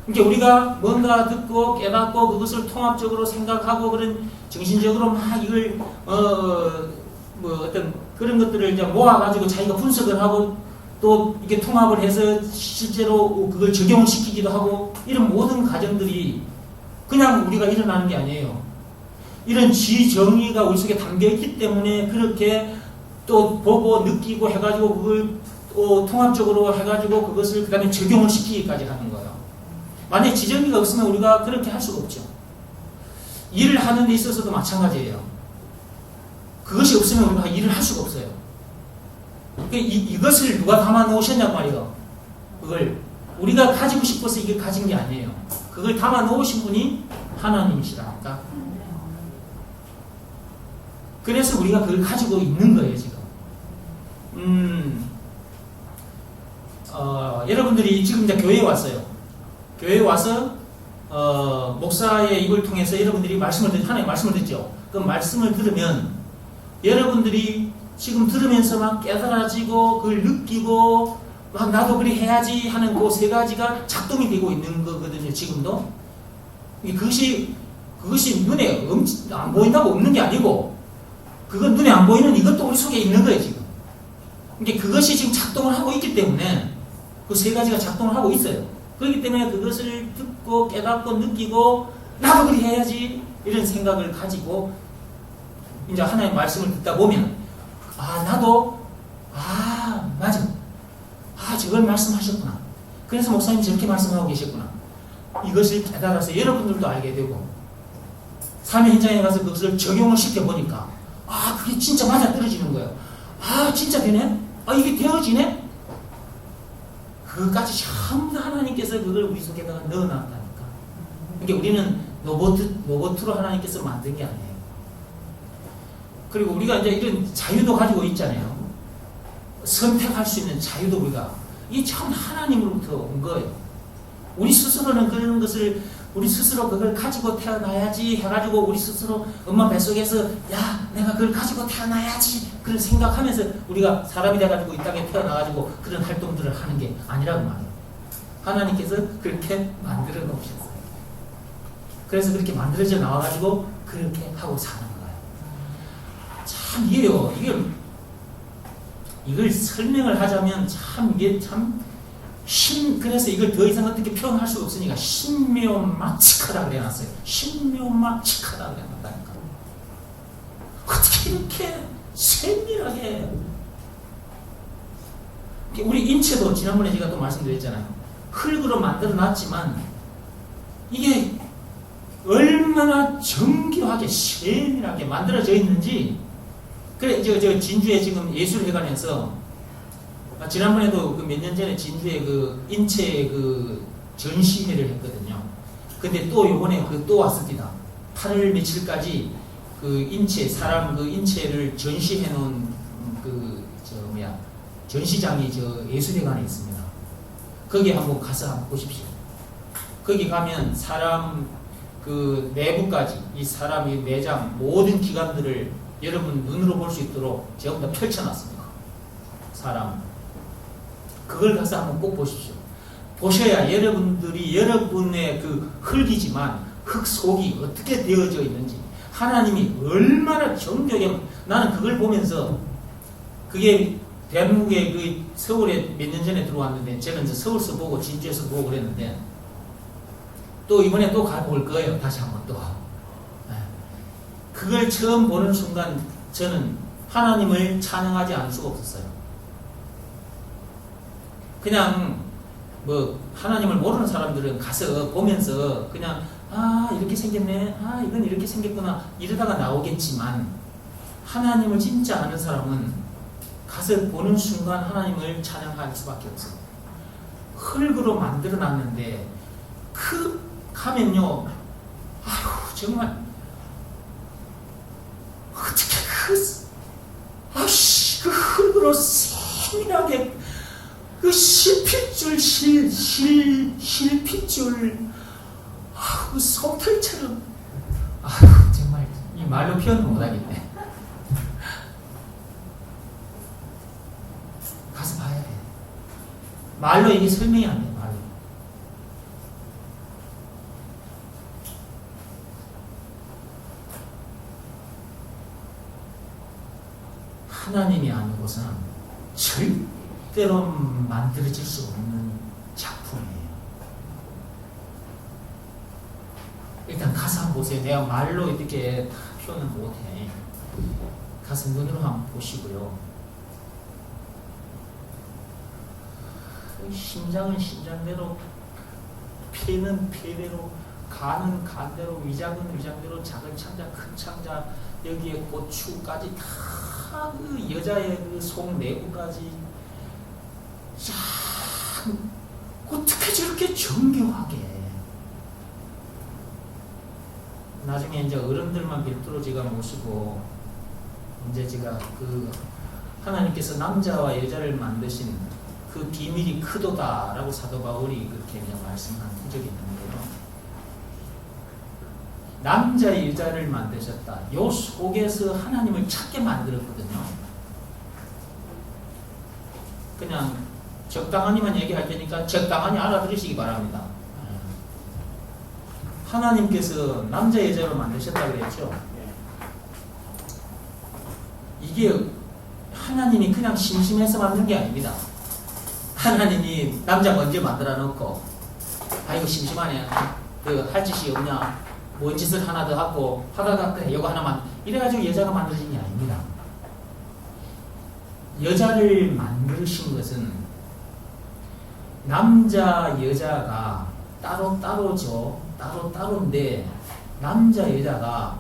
S1: 그러니까 우리가 뭔가 듣고 깨닫고 그것을 통합적으로 생각하고 그런 정신적으로 막 이걸 어떤 그런 것들을 이제 모아가지고 자기가 분석을 하고 또 이게 통합을 해서 실제로 그걸 적용을 시키기도 하고 이런 모든 과정들이 그냥 우리가 일어나는 게 아니에요. 이런 지정의가 우리 속에 담겨있기 때문에 그렇게 또 보고 느끼고 해가지고 그걸 또 통합적으로 해가지고 그것을 그 다음에 적용을 시키기까지 하는 거예요. 만약에 지정의가 없으면 우리가 그렇게 할 수가 없죠. 일을 하는 데 있어서도 마찬가지예요. 그것이 없으면 우리가 일을 할 수가 없어요. 그러니까 이것을 누가 담아 놓으셨냔 말이에요. 그걸 우리가 가지고 싶어서 이게 가진 게 아니에요. 그걸 담아 놓으신 분이 하나님이시라니까. 그래서 우리가 그걸 가지고 있는 거예요, 지금. 여러분들이 지금 이제 교회에 왔어요. 교회에 와서 목사의 입을 통해서 여러분들이 하나님의 말씀을 듣죠. 그 말씀을 들으면 여러분들이 지금 들으면서 막 깨달아지고 그걸 느끼고 막 나도 그리 해야지 하는 그 세 가지가 작동이 되고 있는 거거든요. 지금도. 그것이 눈에 안 보인다고 없는 게 아니고 그건 눈에 안 보이는 이것도 우리 속에 있는 거예요. 지금. 그러니까 그것이 지금 작동을 하고 있기 때문에 그 세 가지가 작동을 하고 있어요. 그렇기 때문에 그것을 듣고 깨닫고 느끼고 나도 그리 해야지 이런 생각을 가지고 이제 하나님의 말씀을 듣다 보면 나도 맞아. 저걸 말씀하셨구나. 그래서 목사님 저렇게 말씀하고 계셨구나. 이것을 깨달아서 여러분들도 알게 되고 삶의 현장에 가서 그것을 적용을 시켜보니까 그게 진짜 맞아 떨어지는 거예요. 진짜 되네? 이게 되어지네? 그것까지 전부 다 하나님께서 그걸 우리 속에다가 넣어놨다니까. 그러니까 우리는 로봇으로 하나님께서 만든 게 아니에요. 그리고 우리가 이제 이런 자유도 가지고 있잖아요. 선택할 수 있는 자유도 이게 참 하나님으로부터 온 거예요. 우리 스스로는 그런 것을 우리 스스로 그걸 가지고 태어나야지 해가지고 우리 스스로 엄마 뱃속에서 내가 그걸 가지고 태어나야지 그런 생각하면서 우리가 사람이 돼가지고 이 땅에 태어나가지고 그런 활동들을 하는 게 아니라고 말해요. 하나님께서 그렇게 만들어 놓으셨어요. 그래서 그렇게 만들어져 나와가지고 그렇게 하고 사는 거예요. 참 이걸 설명을 하자면 이게 그래서 이걸 더 이상 어떻게 표현할 수가 없으니까 신묘막측하다 그래놨어요. 신묘막측하다 그래놨다니까. 어떻게 이렇게 세밀하게. 우리 인체도 지난번에 제가 또 말씀드렸잖아요. 흙으로 만들어놨지만 이게 얼마나 정교하게 세밀하게 만들어져 있는지. 그래 저 진주에 지금 예술회관에서 지난번에도 몇 년 전에 진주에 인체 전시회를 했거든요. 근데 또 요번에 또 왔습니다. 8월 며칠까지 사람 인체를 전시해 놓은 전시장이 예술회관에 있습니다. 거기 한번 가서 한번 보십시오. 거기 가면 사람 내부까지 이 사람의 내장 모든 기관들을 여러분 눈으로 볼 수 있도록 전부 다 펼쳐놨습니다. 사람. 그걸 가서 한번 꼭 보십시오. 보셔야 여러분의 흙이지만 흙 속이 어떻게 되어져 있는지 하나님이 얼마나 정교하게. 나는 그걸 보면서 그게 대한민국에 서울에 몇 년 전에 들어왔는데 제가 이제 서울서 보고 진주에서 보고 그랬는데 또 이번에 또 가볼 거예요. 다시 한번 또. 그걸 처음 보는 순간 저는 하나님을 찬양하지 않을 수가 없었어요. 그냥 하나님을 모르는 사람들은 가서 보면서 그냥 이렇게 생겼네, 이건 이렇게 생겼구나 이러다가 나오겠지만 하나님을 진짜 아는 사람은 가서 보는 순간 하나님을 찬양할 수밖에 없어요. 흙으로 만들어 놨는데 그 가면요, 아유 정말 어떻게 그 흙으로 세밀하게 그 실핏줄 실핏줄 그 솜털처럼 정말 이 말로 표현 못하겠네. 가서 봐야 돼. 말로 이게 설명이 안 돼. 말로. 하나님이 아는 것은 절대로 만들어질 수 없는 작품이에요. 일단 가서 한번 보세요. 내가 말로 이렇게 다 표현을 못해. 가서 눈으로 한번 보시고요. 심장은 심장대로, 폐는 폐대로, 간은 간대로, 위장은 위장대로, 작은 창자, 큰 창자, 여기에 고추까지 다 그 여자의 그 속 내부까지 참 어떻게 저렇게 정교하게. 나중에 이제 어른들만 별도로 제가 모시고 이제 제가 그 하나님께서 남자와 여자를 만드신 그 비밀이 크도다라고 사도 바울이 그렇게 그냥 말씀한 적이 있는데요. 남자 여자를 만드셨다. 요 속에서 하나님을 찾게 만들었거든요. 그냥 적당하니만 얘기할 테니까 적당하니 알아들으시기 바랍니다. 하나님께서 남자 여자로 만드셨다 그랬죠. 이게 하나님이 그냥 심심해서 만든 게 아닙니다. 하나님이 남자 먼저 만들어 놓고 아이고 심심하네, 그 할 짓이 없냐, 뭔 짓을 하나 더 하고 하다가 그래 요거 하나만 이래가지고 여자가 만들어진 게 아닙니다. 여자를 만드신 것은 남자 여자가 따로따로죠. 따로따로인데 남자 여자가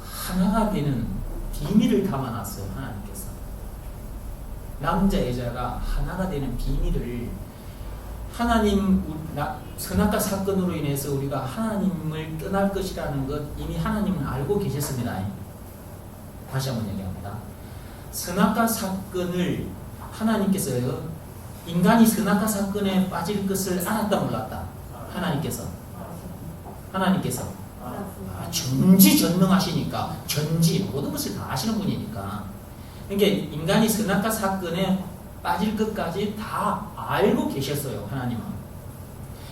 S1: 하나가 되는 비밀을 담아놨어요. 하나님께서 남자 여자가 하나가 되는 비밀을, 하나님 선악과 사건으로 인해서 우리가 하나님을 떠날 것이라는 것 이미 하나님은 알고 계셨습니다. 다시 한번 얘기합니다. 선악과 사건을 하나님께서요, 인간이 선악과 사건에 빠질 것을 알았다 몰랐다? 하나님께서 전지전능하시니까, 전지 모든 것을 다 아시는 분이니까, 그러니까 인간이 선악과 사건에 빠질 것까지 다 알고 계셨어요. 하나님은.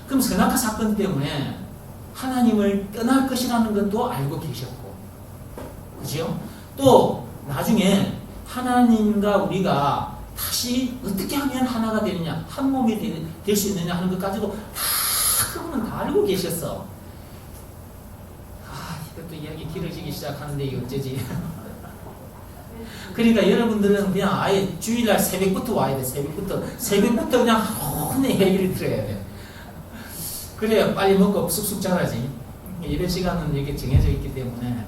S1: 그럼 선악과 사건 때문에 하나님을 떠날 것이라는 것도 알고 계셨고, 그죠? 또 나중에 하나님과 우리가 다시 어떻게 하면 하나가 되느냐, 한 몸이 될 수 있느냐 하는 것까지도 다 그분은 다 알고 계셨어. 이것도 이야기 길어지기 시작하는데 이게 어쩌지? 그러니까 여러분들은 그냥 아예 주일날 새벽부터 와야 돼. 새벽부터 그냥 혼내 얘기를 들어야 돼. 그래야 빨리 먹고 쑥쑥 자라지. 예배 시간은 이게 정해져 있기 때문에.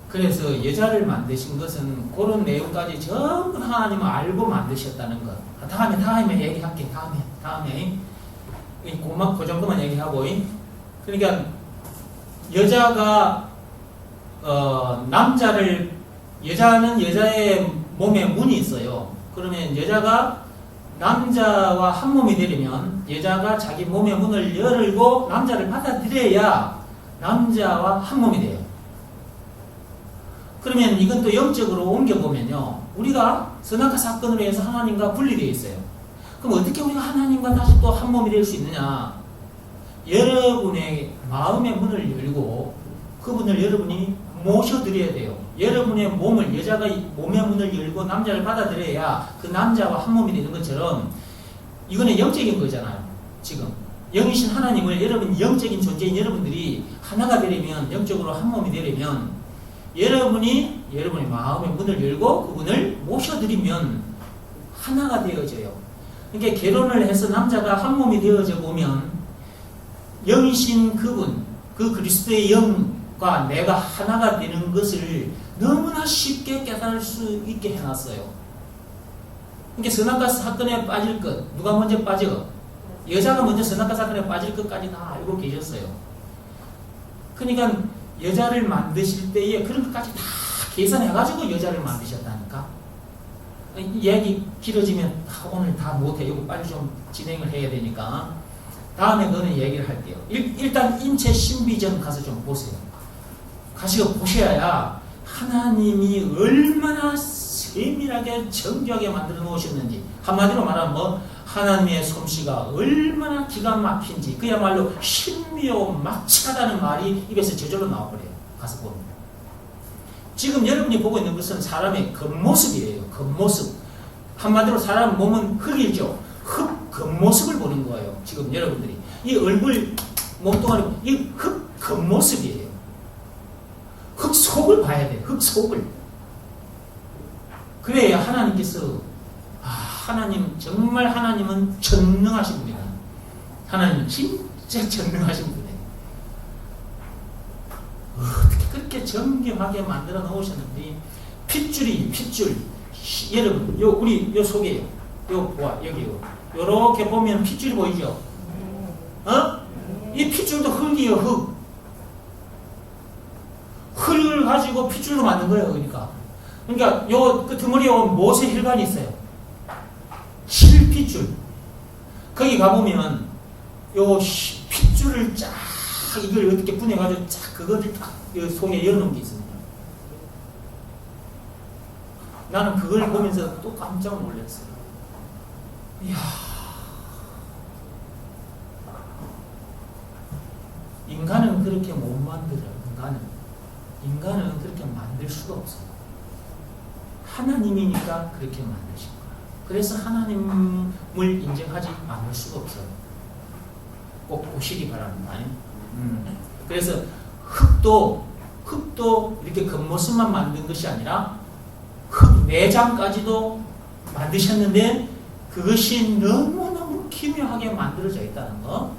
S1: 그래서 여자를 만드신 것은 그런 내용까지 전부 하나님은 알고 만드셨다는 것. 다음에 얘기할게. 다음에 그 정도만 얘기하고. 그러니까 여자가 여자는 여자의 몸에 문이 있어요. 그러면 여자가 남자와 한 몸이 되려면 여자가 자기 몸의 문을 열고 남자를 받아들여야 남자와 한 몸이 돼요. 그러면 이건 또 영적으로 옮겨보면요, 우리가 선악과 사건으로 해서 하나님과 분리되어 있어요. 그럼 어떻게 우리가 하나님과 다시 또 한 몸이 될 수 있느냐? 여러분의 마음의 문을 열고 그분을 여러분이 모셔드려야 돼요. 여러분의 몸을, 여자가 몸의 문을 열고 남자를 받아들여야 그 남자와 한 몸이 되는 것처럼, 이거는 영적인 거잖아요. 지금 영이신 하나님을, 여러분 영적인 존재인 여러분들이 하나가 되려면, 영적으로 한 몸이 되려면 여러분이 여러분의 마음의 문을 열고 그분을 모셔드리면 하나가 되어져요. 그러니까 결혼을 해서 남자가 한 몸이 되어져 보면 영이신 그분, 그 그리스도의 영과 내가 하나가 되는 것을 너무나 쉽게 깨달을 수 있게 해놨어요. 그러니까 선악과 사건에 빠질 것, 누가 먼저 빠져? 여자가 먼저 선악과 사건에 빠질 것까지 다 알고 계셨어요. 그러니까 여자를 만드실 때에 그런 것까지 다 계산해가지고 여자를 만드셨다니까. 이야기 길어지면 오늘 다 못해. 이거 빨리 좀 진행을 해야 되니까 다음에 그거는 얘기를 할게요. 일단 인체 신비전 가서 좀 보세요. 가시고 보셔야 하나님이 얼마나 세밀하게 정교하게 만들어 놓으셨는지, 한마디로 말하면 뭐 하나님의 솜씨가 얼마나 기가 막힌지, 그야말로 신묘막측하다는 말이 입에서 저절로 나와버려요. 가서 보면. 지금 여러분이 보고 있는 것은 사람의 겉모습이에요. 겉모습. 한마디로 사람 몸은 흙이죠. 흙 겉모습을 보는 거예요. 지금 여러분들이. 이 얼굴, 몸뚱아리, 이 흙 겉모습이에요. 흙 속을 봐야 돼요. 흙 속을. 그래야 하나님께서, 하나님, 정말 하나님은 전능하신 분이다. 하나님 진짜 전능하신 분이에요. 어떻게 그렇게 정교하게 만들어 놓으셨는지. 핏줄이, 핏줄. 여러분, 우리 요 속에요. 보아, 여기요. 요렇게 보면 핏줄이 보이죠? 이 핏줄도 흙이요, 흙. 흙을 가지고 핏줄로 만든 거예요, 그러니까 그 드머리에 못의 혈관이 있어요. 실핏줄. 거기 가보면 요 핏줄을 쫙 이걸 어떻게 분해가지고 쫙 그거를 딱 속에 열어놓은 게 있습니다. 나는 그걸 보면서 또 깜짝 놀랐어요. 이야. 인간은 그렇게 못 만들어요. 인간은 그렇게 만들 수가 없어요. 하나님이니까 그렇게 만드신 거예요. 그래서 하나님을 인정하지 않을 수가 없어요. 꼭 보시기 바랍니다. 그래서 흙도 이렇게 겉모습만 만든 것이 아니라 흙 내장까지도 만드셨는데 그것이 너무너무 기묘하게 만들어져 있다는 거,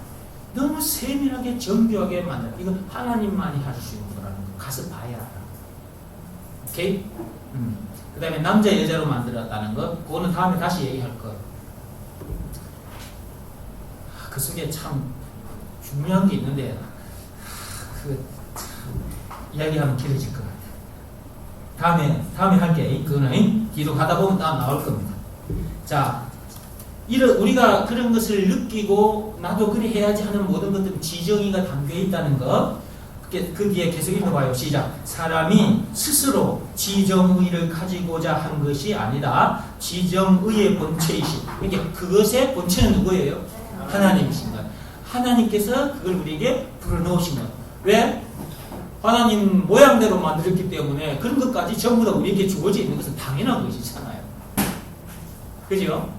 S1: 너무 세밀하게 정교하게 만들어. 이거 하나님만이 하실 수 있는 거라는 거 가서 봐야 알아. 오케이? 그 다음에 남자 여자로 만들었다는 거, 그거는 다음에 다시 얘기할 거예요. 그 속에 참 중요한 게 있는데 이야기하면 길어질 것 같아요. 다음에 할게. 그거는 뒤로 가다 보면 다 나올 겁니다. 자, 우리가 그런 것을 느끼고 나도 그래 해야지 하는 모든 것들은 지정의가 담겨 있다는 것. 그 뒤에 계속 읽어봐요. 시작. 사람이 스스로 지정의를 가지고자 한 것이 아니다. 지정의의 본체이신. 그러니까 그것의 본체는 누구예요? 하나님이신 것. 하나님께서 그걸 우리에게 불어넣으신 것. 왜? 하나님 모양대로 만들었기 때문에 그런 것까지 전부 다 우리에게 주어져 있는 것은 당연한 것이잖아요. 그죠?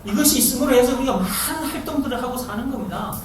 S1: 이것이 있음으로 해서 우리가 많은 활동들을 하고 사는 겁니다.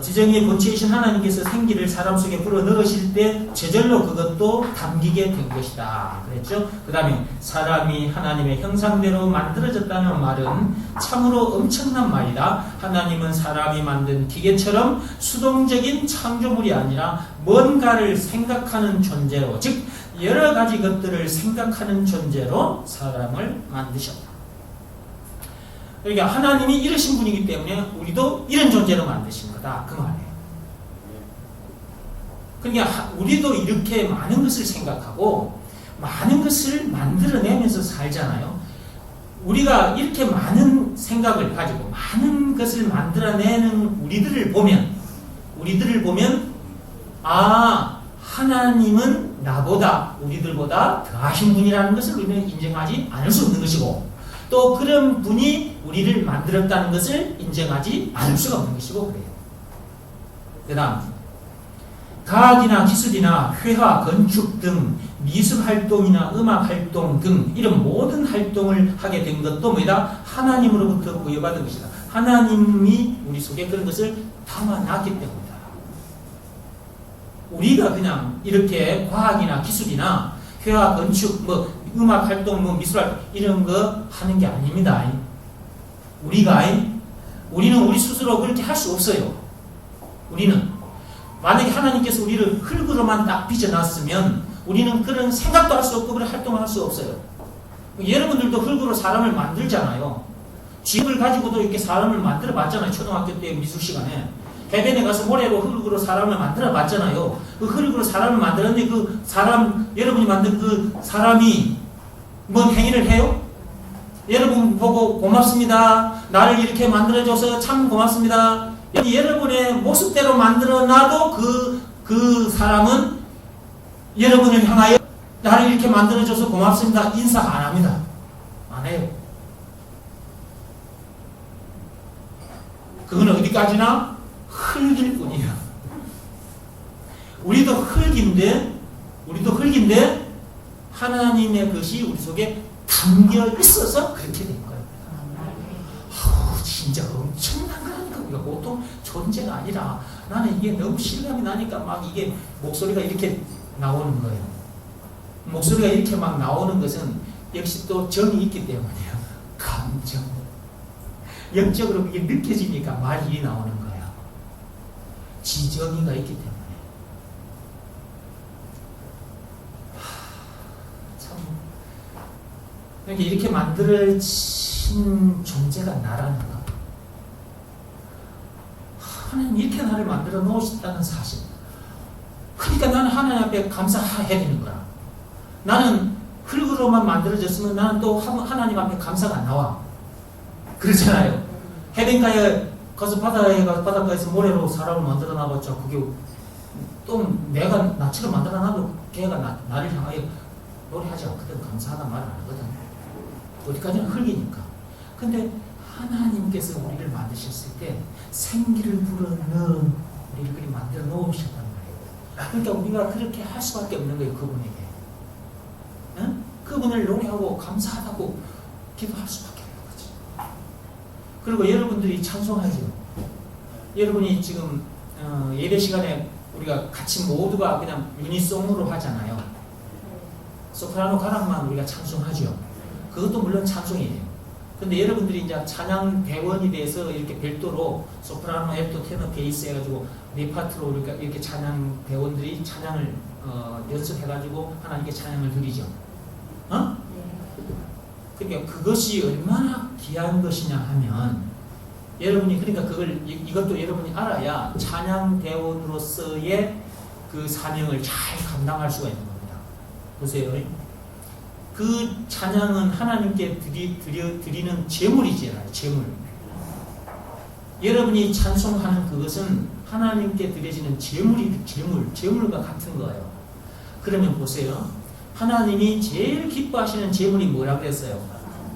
S1: 지정의 본체이신 하나님께서 생기를 사람 속에 불어넣으실 때 저절로 그것도 담기게 된 것이다. 그랬죠? 그 다음에 사람이 하나님의 형상대로 만들어졌다는 말은 참으로 엄청난 말이다. 하나님은 사람이 만든 기계처럼 수동적인 창조물이 아니라 뭔가를 생각하는 존재로, 즉 여러 가지 것들을 생각하는 존재로 사람을 만드셨다. 그러니까 하나님이 이러신 분이기 때문에 우리도 이런 존재로 만드신 거다. 그 말이에요. 그러니까 우리도 이렇게 많은 것을 생각하고 많은 것을 만들어내면서 살잖아요. 우리가 이렇게 많은 생각을 가지고 많은 것을 만들어내는 우리들을 보면 하나님은 나보다 우리들보다 더하신 분이라는 것을 우리는 인정하지 않을 수 없는 것이고, 또 그런 분이 우리를 만들었다는 것을 인정하지 않을 수가 없는 것이고 그래요. 그 다음, 과학이나 기술이나 회화, 건축 등 미술활동이나 음악활동 등 이런 모든 활동을 하게 된 것도 뭐다? 하나님으로부터 부여받은 것이다. 하나님이 우리 속에 그런 것을 담아놨기 때문이다. 우리가 그냥 이렇게 과학이나 기술이나 회화, 건축, 음악활동, 미술활동 이런 거 하는 게 아닙니다. 우리는 우리 스스로 그렇게 할 수 없어요. 우리는 만약에 하나님께서 우리를 흙으로만 딱 빚어놨으면 우리는 그런 생각도 할 수 없고 그런 활동을 할 수 없어요. 여러분들도 흙으로 사람을 만들잖아요. 쥐를 가지고도 이렇게 사람을 만들어 봤잖아요. 초등학교 때 미술 시간에. 해변에 가서 모래로 흙으로 사람을 만들어 봤잖아요. 그 흙으로 사람을 만들었는데 그 사람, 여러분이 만든 그 사람이 뭔 행위를 해요? 여러분 보고 고맙습니다. 나를 이렇게 만들어줘서 참 고맙습니다. 여러분의 모습대로 만들어 놔도 그 사람은 여러분을 향하여 나를 이렇게 만들어줘서 고맙습니다. 인사 안 합니다. 안 해요. 그건 어디까지나 흙일 뿐이야. 우리도 흙인데 하나님의 것이 우리 속에 담겨 있어서 그렇게 된 거예요. 진짜 엄청난 거라니까. 우리가 보통 존재가 아니라 나는 이게 너무 실감이 나니까 막 이게 목소리가 이렇게 나오는 거예요. 목소리가 이렇게 막 나오는 것은 역시 또 정이 있기 때문이에요. 감정. 영적으로 이게 느껴지니까 말이 나오는 거야. 지정이가 있기 때문에. 참 이렇게 만들어진 존재가 나라는 거. 하나님 이렇게 나를 만들어 놓으셨다는 사실. 그러니까 나는 하나님 앞에 감사해야 되는 거야. 나는 흙으로만 만들어졌으면 나는 또 하나님 앞에 감사가 안 나와. 그렇잖아요. 해변가에 가서 바닷가에서 모래로 사람을 만들어 놔봤자 그게 또 내가 나처럼 만들어 놔도 걔가 나를 향하여 노래하지 않거든. 감사하다 말을 안 하거든. 어디까지는 흙이니까. 근데 하나님께서 우리를 만드셨을 때 생기를 불어넣은 우리를 그리 만들어 놓으셨단 말이에요. 그러니까 우리가 그렇게 할 수밖에 없는 거예요. 그분에게. 응? 그분을 노래하고 감사하다고 기도할 수밖에 없는 거지. 그리고 여러분들이 찬송하죠. 여러분이 지금 예배 시간에 우리가 같이 모두가 그냥 유니송으로 하잖아요. 소프라노 가락만 우리가 찬송하죠. 그것도 물론 찬송이에요. 근데 여러분들이 이제 찬양 대원이 돼서 이렇게 별도로 소프라노, 알토, 테너, 베이스 해가지고 네 파트로 우리가 이렇게 찬양 대원들이 찬양을 연습해가지고 하나님께 찬양을 드리죠. 어? 그러니까 그것이 얼마나 귀한 것이냐 하면 여러분이 그러니까 그걸 이것도 여러분이 알아야 찬양 대원으로서의 그 사명을 잘 감당할 수가 있는 겁니다. 보세요. 그 찬양은 하나님께 드리는 제물이잖아요. 제물. 여러분이 찬송하는 그것은 하나님께 드려지는 제물과 같은 거예요. 그러면 보세요. 하나님이 제일 기뻐하시는 제물이 뭐라고 그랬어요?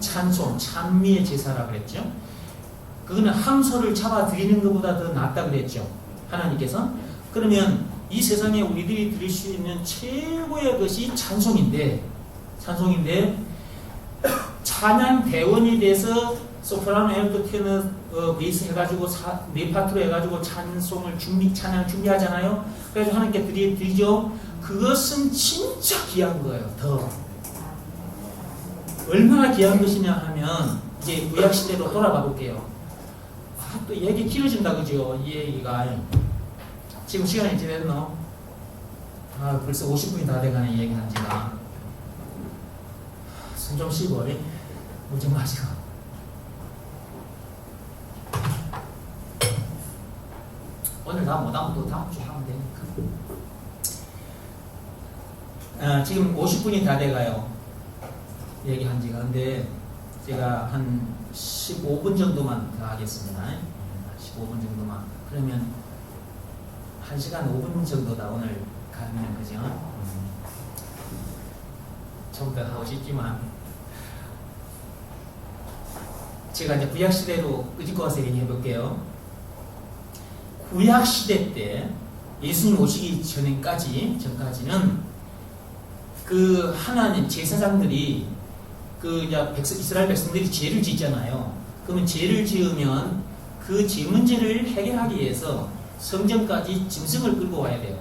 S1: 찬송, 찬미의 제사라고 그랬죠. 그거는 함소를 잡아 드리는 것보다 더 낫다 그랬죠. 하나님께서. 그러면 이 세상에 우리들이 드릴 수 있는 최고의 것이 찬송인데 찬양 대원이 돼서 소프라노, 알토, 테너, 베이스 해가지고 네 파트로 해가지고 찬양 준비하잖아요. 그래서 하나님께 드리죠. 그것은 진짜 귀한 거예요. 더 얼마나 귀한 것이냐 하면 이제 구약 시대로 돌아가 볼게요. 또 얘기 길어진다 그죠? 이 얘기가 지금 시간이 지났노? 벌써 50분이 다 돼가네. 이 얘기한 지가. 숨 좀 쉬고 물 좀 마시고. 오늘 다 못하면 또 다음 주에 하면 되니까. 지금 50분이 다 돼가요. 얘기한 지가. 근데 제가 한 15분 정도만 더 하겠습니다. 15분 정도만. 그러면 1시간 5분 정도다 오늘 가면 그죠? 좀 더 하고 싶지만 제가 이제 구약 시대로 끄집고 와서 얘기해 볼게요. 구약 시대 때 예수님 오시기 전까지는 그 하나님 제사장들이 그 이제 이스라엘 백성들이 죄를 짓잖아요. 그러면 죄를 지으면 그 죄 문제를 해결하기 위해서 성전까지 짐승을 끌고 와야 돼요.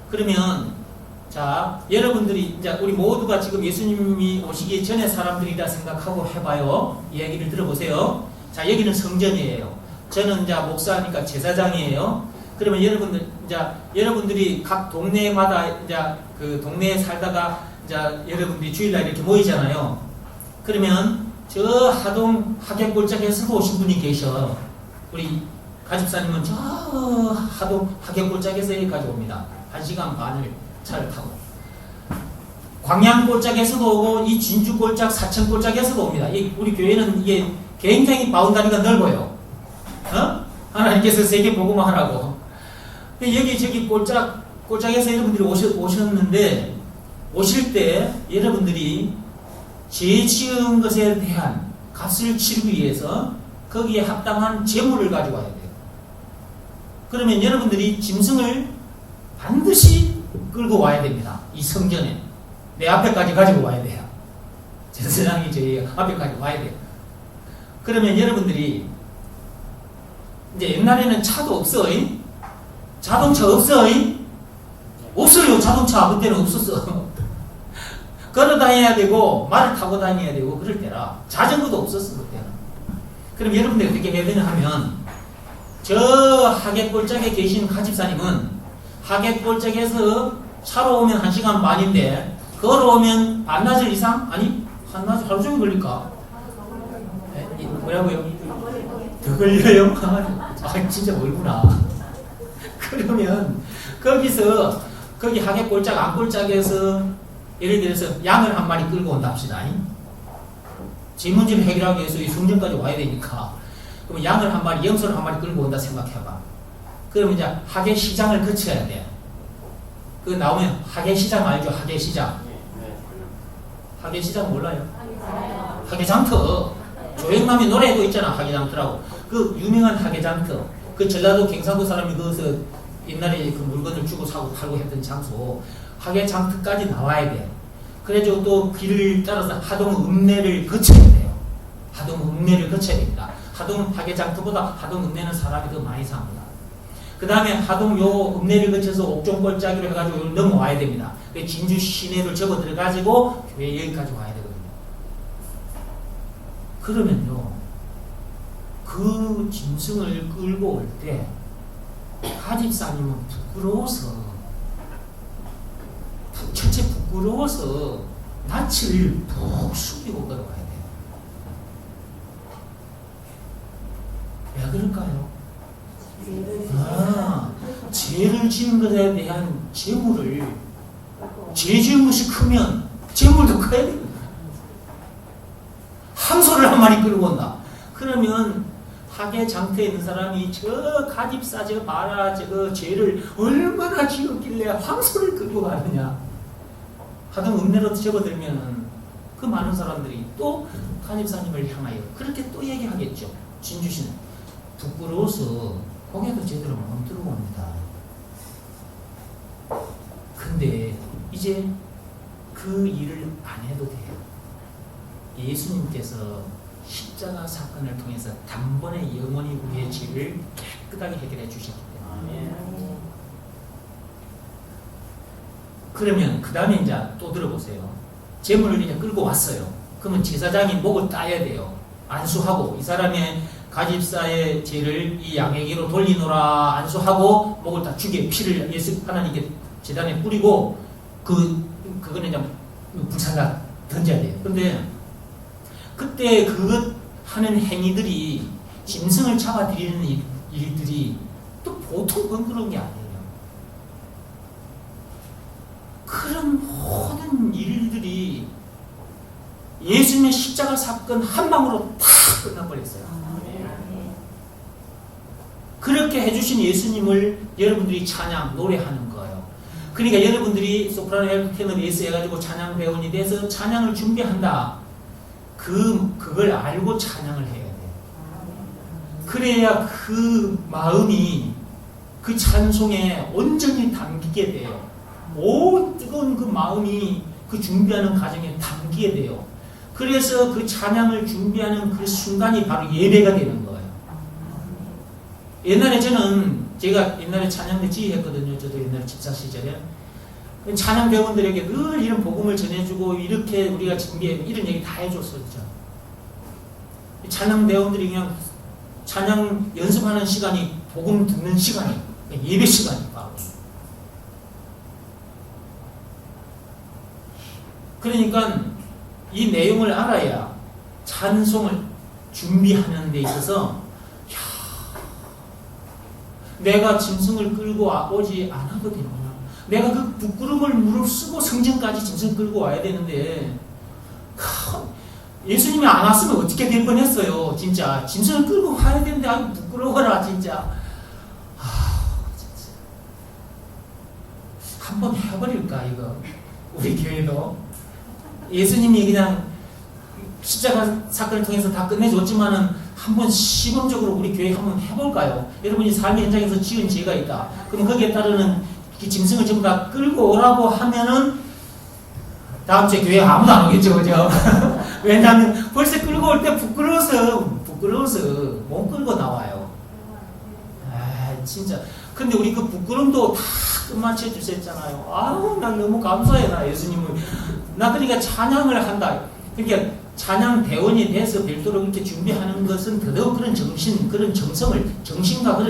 S1: 그러면 자, 여러분들이 이제 우리 모두가 지금 예수님이 오시기 전에 사람들이라 생각하고 해봐요. 이 얘기를 들어보세요. 자, 여기는 성전이에요. 저는 이제 목사니까 제사장이에요. 그러면 여러분들이 각 동네마다 이제 그 동네에 살다가 이제 여러분들이 주일날 이렇게 모이잖아요. 그러면 저 하동 하객골짜기에서도 오신 분이 계셔. 우리 가집사님은 저 하동 하객골짜기에서 여기까지 옵니다. 1시간 반을 차를 타고. 광양골짜기에서도 오고 이 진주골짜기, 사천골짜기에서도 옵니다. 우리 교회는 이게 굉장히 바운다리가 넓어요. 하나님께서 세계 복음화 하라고. 여기 저기 골짜기에서 여러분들이 오셨는데 오실 때 여러분들이 죄 지은 것에 대한 값을 치르기 위해서 거기에 합당한 재물을 가져와야 돼요. 그러면 여러분들이 짐승을 반드시 끌고 와야 됩니다. 이 성전에. 내 앞에까지 가지고 와야 돼요. 제사장이 저희 앞에까지 와야 돼요. 그러면 여러분들이 이제 옛날에는 차도 없어. 자동차 없어. 없어요. 자동차 그때는 없었어. 걸어 다녀야 되고 말을 타고 다녀야 되고 그럴 때라 자전거도 없었어 그때는. 그럼 여러분들이 어떻게 해야 되냐 하면 저 하객골짜기에 계신 가집사님은 하객골짜기에서 차로 오면 1시간 반인데 걸어오면 반나절 이상? 아니 한나절 하루 종일 걸릴까? 뭐라고요? 더 걸려요? 아 진짜 멀구나. 그러면 거기 하객골짜기 안골짜기에서 예를 들어서 양을 한 마리 끌고 온다 합시다. 제 문제를 해결하기 위해서 이 성전까지 와야 되니까 그럼 양을 한 마리, 염소를 한 마리 끌고 온다 생각해봐. 그러면 이제 하객시장을 거쳐야 돼. 그 나오면 하객시장 알죠? 하객시장. 하객시장 몰라요? 하객장터. 조영남이 노래도 있잖아. 하객장터라고. 그 유명한 하객장터. 그 전라도 경상도 사람이 거기서 옛날에 그 물건을 주고 사고 팔고 했던 장소. 하객장터까지 나와야 돼. 그래가지고 또 길을 따라서 하동 읍내를 거쳐야 돼요. 하동 읍내를 거쳐야 됩니다. 하동 하객장터보다 하동 읍내는 사람이 더 많이 삽니다. 그 다음에 하동 요 읍내를 거쳐서 옥종골짜기로 해가지고 넘어와야 됩니다. 진주 시내를 접어 들어가지고 교회 여기까지 와야 되거든요. 그러면요, 그 짐승을 끌고 올 때 가집사님은 부끄러워서 첫째 부끄러워서 낯을 푹 숙이고 걸어가야 돼요. 왜 그럴까요? 죄를 지은 것에 대한 재물을 죄 지은 것이 크면 재물도 커야 됩니다. 항소를 한 마리 끌고 온다. 그러면 하객장터에 있는 사람이 저 가집사 저 마라 저 죄를 얼마나 지었길래 황소를 끌고 가느냐. 하등 읍내로 접어들면 그 많은 사람들이 또 가집사님을 향하여 그렇게 또 얘기하겠죠. 진주시는 부끄러워서 고개도 제대로 못 들어옵니다. 근데 이제 그 일을 안 해도 돼요. 예수님께서 십자가 사건을 통해서 단번에 영원히 우리의 죄를 깨끗하게 해결해 주셨기 때문에. 그러면 그 다음에 이제 또 들어보세요. 재물을 이제 끌고 왔어요. 그러면 제사장이 목을 따야 돼요. 안수하고 이 사람의 가집사의 죄를 이 양에게로 돌리노라 안수하고 목을 다 죽여 피를 예수 하나님께 제단에 뿌리고 그거는 이제 불살라 던져야 돼요. 그런데 그때 그것 하는 행위들이 짐승을 잡아들이는 일들이 또 보통 번거로운 게 아니에요. 그런 모든 일들이 예수님의 십자가 사건 한 방으로 다 끝나버렸어요. 그렇게 해주신 예수님을 여러분들이 찬양, 노래하는 거예요. 그러니까 여러분들이 소프라노 헬프 테너 베이스 해가지고 찬양 배원이 돼서 찬양을 준비한다. 그걸 알고 찬양을 해야 돼요. 그래야 그 마음이 그 찬송에 온전히 담기게 돼요. 오 뜨거운 그 마음이 그 준비하는 과정에 담기게 돼요. 그래서 그 찬양을 준비하는 그 순간이 바로 예배가 되는 거예요. 옛날에 제가 옛날에 찬양대 지휘했거든요. 저도 옛날에 집사 시절에. 찬양 배우분들에게 늘 이런 복음을 전해주고 이렇게 우리가 준비해 이런 얘기 다 해줬었죠. 찬양 배우분들이 그냥 찬양 연습하는 시간이 복음 듣는 시간이 예배 시간이 바로. 그러니까 이 내용을 알아야 찬송을 준비하는 데 있어서 내가 짐승을 끌고 오지 않아거든요. 내가 그 부끄러움을 무릅쓰고 성전까지 짐승 끌고 와야 되는데 예수님이 안 왔으면 어떻게 될 뻔했어요. 진짜 짐승을 끌고 와야 되는데 아유 부끄러워라 진짜. 진짜 한번 해버릴까 이거 우리 교회도 예수님이 그냥 십자가 사건을 통해서 다 끝내줬지만은 한번 시범적으로 우리 교회 한번 해볼까요? 여러분이 삶의 현장에서 지은 죄가 있다. 그럼 거기에 따르는 짐승을 전부 다 끌고 오라고 하면은 다음 주에 교회 아무도 안 오겠죠, 그죠? 왜냐하면 벌써 끌고 올 때 부끄러워서 못 끌고 나와요. 진짜. 근데 우리 그 부끄럼도 다 끝마쳐 주셨잖아요. 아우, 난 너무 감사해, 나 예수님을. 나 그러니까 찬양을 한다. 그러니까 찬양 대원이 돼서 별도로 이렇게 준비하는 것은 더더욱 그런 정신과 그런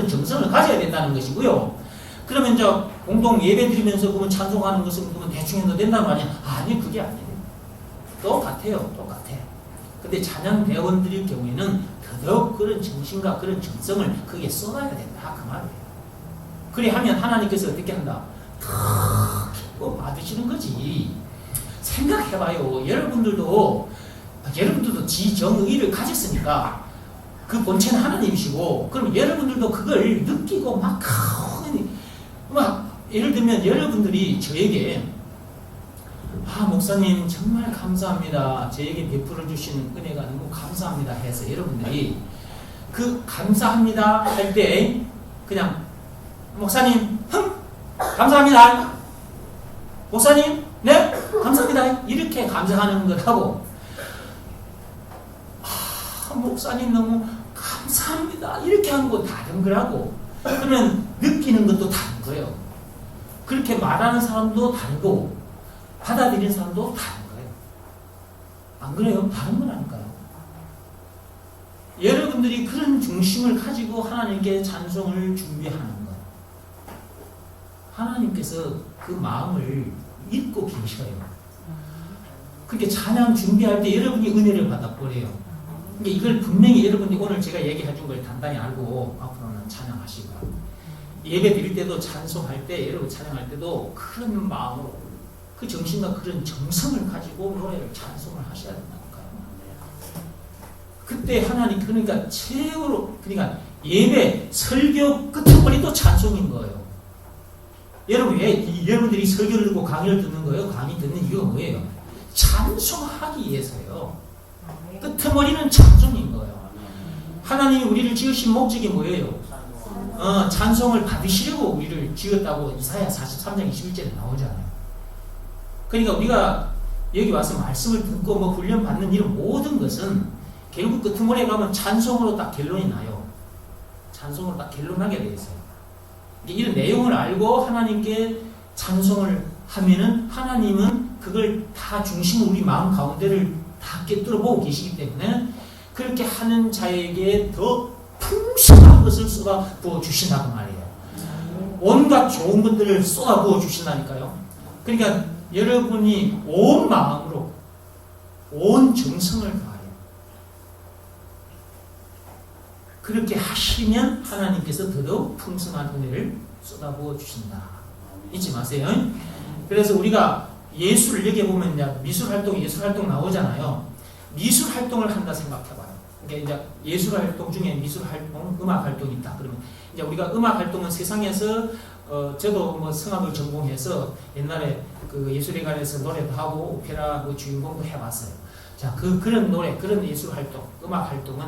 S1: 정성을 가져야 된다는 것이고요. 그러면 이제 공동 예배 드리면서 그러면 찬송하는 것은 그러면 대충 해도 된단 말이야. 아니, 그게 아니에요. 똑같아요. 근데 찬양 대원들의 경우에는 더더욱 그런 정신과 그런 정성을 거기에 쏟아야 된다. 그 말이에요. 그래 하면 하나님께서 어떻게 한다? 더 받으시는 거지. 생각해봐요. 여러분들도 지정의를 가졌으니까 그 본체는 하나님이시고 그럼 여러분들도 그걸 느끼고 막 예를 들면 여러분들이 저에게 목사님 정말 감사합니다. 저에게 베풀어 주신 은혜가 너무 감사합니다 해서 여러분들이 그 감사합니다 할 때 그냥 목사님 감사합니다. 목사님 네 감사합니다. 이렇게 감사하는 것하고 목사님 너무 감사합니다. 이렇게 하는 거 다른 거라고. 그러면 느끼는 것도 다른 거예요. 그렇게 말하는 사람도 다르고 받아들이는 사람도 다른 거예요. 안 그래요? 다른 거라니까요. 여러분들이 그런 중심을 가지고 하나님께 찬송을 준비하는 것. 하나님께서 그 마음을 읽고 계셔요. 그렇게 찬양 준비할 때 여러분이 은혜를 받아버려요. 이걸 분명히 여러분이 오늘 제가 얘기해 준 걸 단단히 알고 앞으로는 찬양하시고 예배 드릴 때도 찬송할 때 여러분 찬양할 때도 그런 마음으로 그 정신과 그런 정성을 가지고 노래를 찬송을 하셔야 된다니까요. 그때 하나님 그러니까 최고로 그러니까 예배 설교 끝머리도 찬송인 거예요. 여러분 왜 여러분들이 설교를 듣고 강의를 듣는 거예요? 강의 듣는 이유가 뭐예요? 찬송하기 위해서요. 끝머리는 찬송인 거예요. 하나님이 우리를 지으신 목적이 뭐예요? 찬송을 받으시려고 우리를 지었다고 이사야 43장 21절에 나오잖아요. 그러니까 우리가 여기 와서 말씀을 듣고 훈련 받는 이런 모든 것은 결국 끝머리에 가면 찬송으로 딱 결론이 나요. 찬송으로 딱 결론나게 되어 있어요. 이런 내용을 알고 하나님께 찬송을 하면은 하나님은 그걸 다 중심으로 우리 마음 가운데를 다 깨뚫어 보고 계시기 때문에 그렇게 하는 자에게 더 풍성한 것을 쏟아 부어 주신다고 말이에요. 온갖 좋은 것들을 쏟아 부어 주신다니까요. 그러니까 여러분이 온 마음으로 온 정성을 다해요. 그렇게 하시면 하나님께서 더더욱 풍성한 은혜를 쏟아 부어 주신다. 잊지 마세요. 그래서 우리가 예술 여기 보면 이제 미술 활동 나오잖아요. 미술 활동을 한다 생각해봐요. 그러니까 이제 예술 활동 중에 미술 활동, 음악 활동이 있다. 그러면 이제 우리가 음악 활동은 세상에서 저도 성악을 전공해서 옛날에 그 예술회관에서 노래도 하고 오페라 주인공도 해봤어요. 자, 그런 노래, 그런 예술 활동, 음악 활동은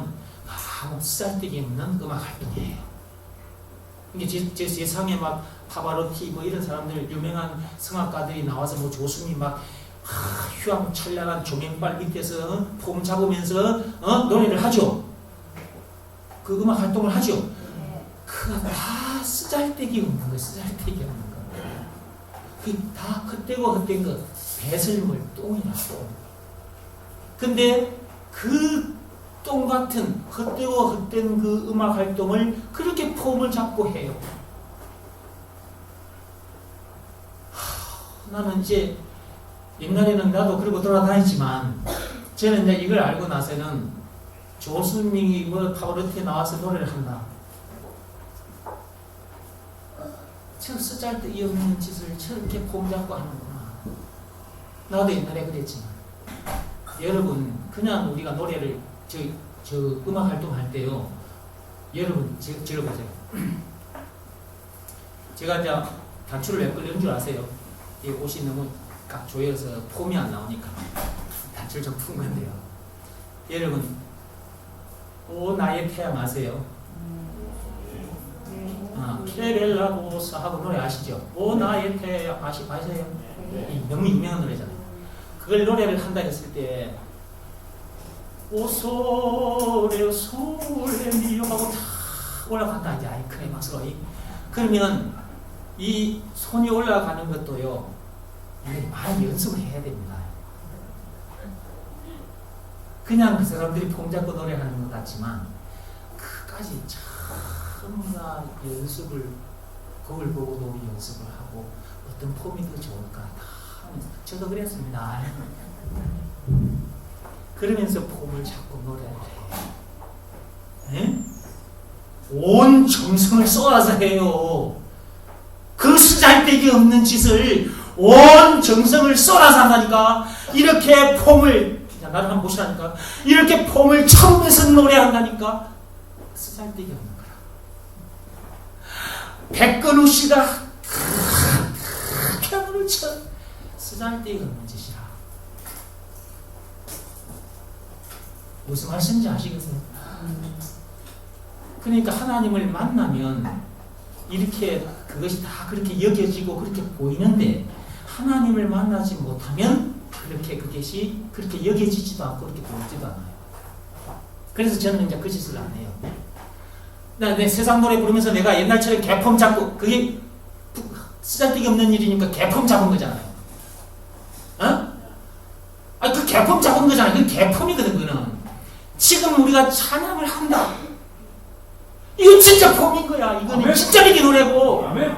S1: 아무 쓰잘데기 없는 음악 활동이에요. 이게 제 세상에 막 파바로티 이런 사람들 유명한 성악가들이 나와서 조수미 막 휘황찬란한 조명빨 밑에서 폼 잡으면서 노래를 하죠. 그 음악 활동을 하죠. 그거 다 쓰잘데기 없는 거예요. 쓰잘데기 없는 거. 그 다 헛되고 헛된 거 배설물 똥이라고. 근데 그 똥 같은 헛되고 헛된 그 음악 활동을 그렇게 폼을 잡고 해요. 나는 이제 옛날에는 나도 그러고 돌아다녔지만 저는 이제 이걸 알고 나서는 조수민이 뭐 파워로티에 나와서 노래를 한다. 저 쓰잘데없는 짓을 저렇게 폼 잡고 하는구나. 나도 옛날에 그랬지만 여러분 그냥 우리가 노래를 저 음악 활동할 때요. 여러분 저를 보세요. 제가 이제 단추를 왜 끌는 줄 아세요? 이 옷이 너무 각 조여서 폼이 안 나오니까 단추를 좀 푼 건데요. 여러분 오 나의 태양 아세요? 케벨라고사 하고 노래 아시죠? 오 나의 태양 아세요? 너무 유명한 노래잖아요. 그걸 노래를 한다 했을 때 오 소레 소레미요 하고 다 올라간다 이제 아이크레마스로. 그러면 이 손이 올라가는 것도요 많이 연습을 해야 됩니다. 그냥 그 사람들이 폼 잡고 노래하는 것 같지만 그까지 참나 연습을 거울 보고도 연습을 하고 어떤 폼이 더 좋을까 다 하면서 저도 그랬습니다. 그러면서 폼을 잡고 노래를 해요. 온 정성을 쏟아서 해요. 그 쓰잘데기 없는 짓을 온 정성을 쏟아서 한다니까. 이렇게 폼을 나를 한번 보시라니까. 이렇게 폼을 쳐면서 노래한다니까. 쓰잘데기 없는 거라. 백건우 씨가 피아노를 쳐 쓰잘데기 없는 짓이라. 무슨 말씀인지 아시겠어요? 그러니까 하나님을 만나면 이렇게 그것이 다 그렇게 여겨지고 그렇게 보이는데 하나님을 만나지 못하면 그렇게 그것이 그렇게 여겨지지도 않고 그렇게 보이지도 않아요. 그래서 저는 이제 그 짓을 안 해요. 내 세상 노래 부르면서 내가 옛날처럼 개폼 잡고 그게 쓰잘데기 없는 일이니까 개폼 잡은 거잖아요. 어? 아니 그 개폼 잡은 거잖아요. 그 개폼이거든 그는. 지금 우리가 찬양을 한다. 이건 진짜 폼인 거야. 이거는 아멘. 진짜 믿기 노래고. 아멘.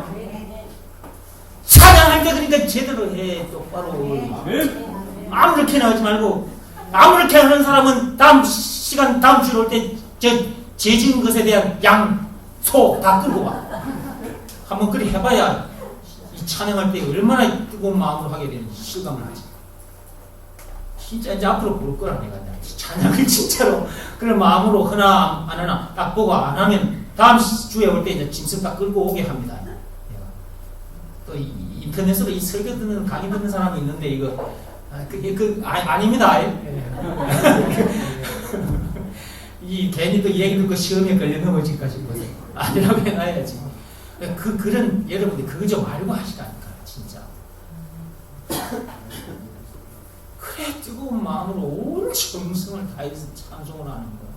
S1: 찬양할 때 그러니까 제대로 해. 똑바로. 아멘. 아무렇게나 하지 말고. 아무렇게 하는 사람은 다음 시간 다음 주에 올 때 저 재진 것에 대한 양, 소 다 끌고 와. 한번 그리 해봐야 이 찬양할 때 얼마나 뜨거운 마음으로 하게 되는지 실감을 하지. 진짜 이제 앞으로 볼 거라 내가 찬양을 진짜로 그런 마음으로 하나 안 하나 딱 보고 안 하면 다음 주에 올 때 이제 짐승 딱 끌고 오게 합니다. 또 인터넷으로 이 설교 듣는 강의 듣는 사람이 있는데 이거 아닙니다. 이 괜히 또 얘기 듣고 시험에 걸려 넘어질까 싶어서 아니라고 해놔야지. 그런 여러분들 그거 좀 알고 하시라니까 진짜. 그래 뜨거운 마음으로 온 정성을 다해서 찬송을 하는 거야.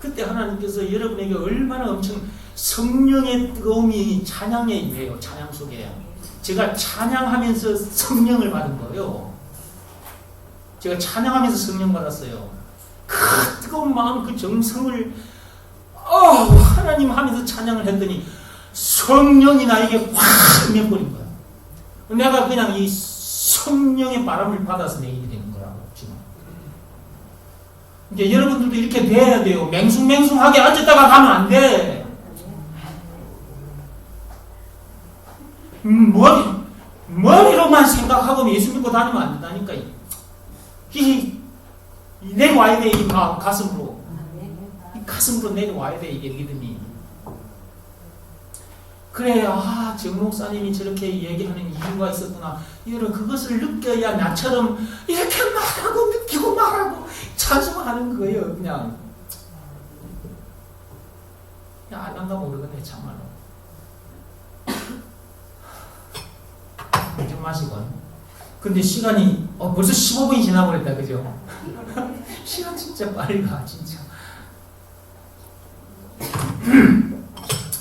S1: 그때 하나님께서 여러분에게 얼마나 엄청 성령의 뜨거움이 찬양에 임해요. 찬양 속에. 제가 찬양하면서 성령을 받은 거예요. 제가 찬양하면서 성령 받았어요. 그 뜨거운 마음, 그 정성을 하나님 하면서 찬양을 했더니 성령이 나에게 확 임해버린 거야. 내가 그냥 이 성령의 바람을 받아서 내 일이 되는 거라고 지금. 이제 여러분들도 이렇게 돼야 돼요. 맹숭맹숭하게 앉았다가 가면 안 돼. 머리로만 생각하고 예수 믿고 다니면 안 된다니까. 내려와야 돼, 이 가슴으로. 이 가슴으로 내려와야 돼, 이게 믿음이. 그래, 정 목사님이 저렇게 얘기하는 이유가 있었구나. 여러분, 그것을 느껴야 나처럼 이렇게 말하고 느끼고 말하고 찬송하는 거예요, 그냥. 안 한가 모르겠네, 참말로. 좀 마시고. 근데 시간이 벌써 15분이 지나버렸다, 그죠? 시간 진짜 빨리 가, 진짜.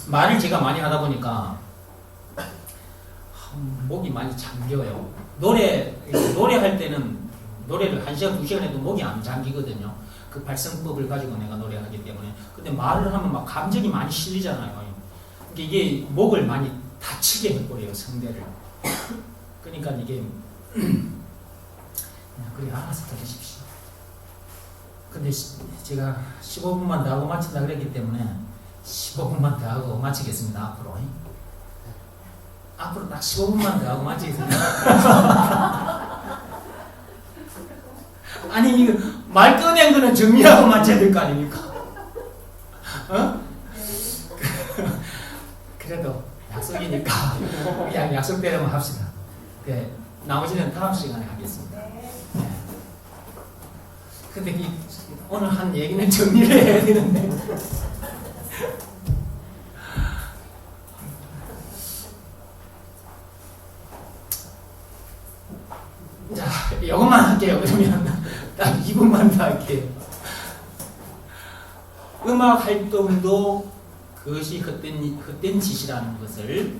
S1: 말을 제가 많이 하다 보니까 목이 많이 잠겨요. 노래할 때는 노래를 1시간, 2시간 해도 목이 안 잠기거든요. 그 발성법을 가지고 내가 노래하기 때문에. 근데 말을 하면 막 감정이 많이 실리잖아요. 이게 목을 많이 다치게 해버려요, 성대를. 그러니까 이게 그냥 그래 알아서 들으십시오. 근데 제가 15분만 더 하고 마친다 그랬기 때문에 15분만 더 하고 마치겠습니다. 앞으로 딱 15분만 더 하고 마치겠습니다. 아니 이거 말 꺼낸 거는 정리하고 마쳐야 될 거 아닙니까? 어? 그래도 약속이니까 그냥 약속대로만 합시다. 네, 나머지는 다음 시간에 하겠습니다. 네. 근데 오늘 한 얘기는 정리를 해야 되는데 자, 이것만 할게요. 그러면 딱 2분만 더 할게요. 음악 활동도 그것이 헛된 짓이라는 것을,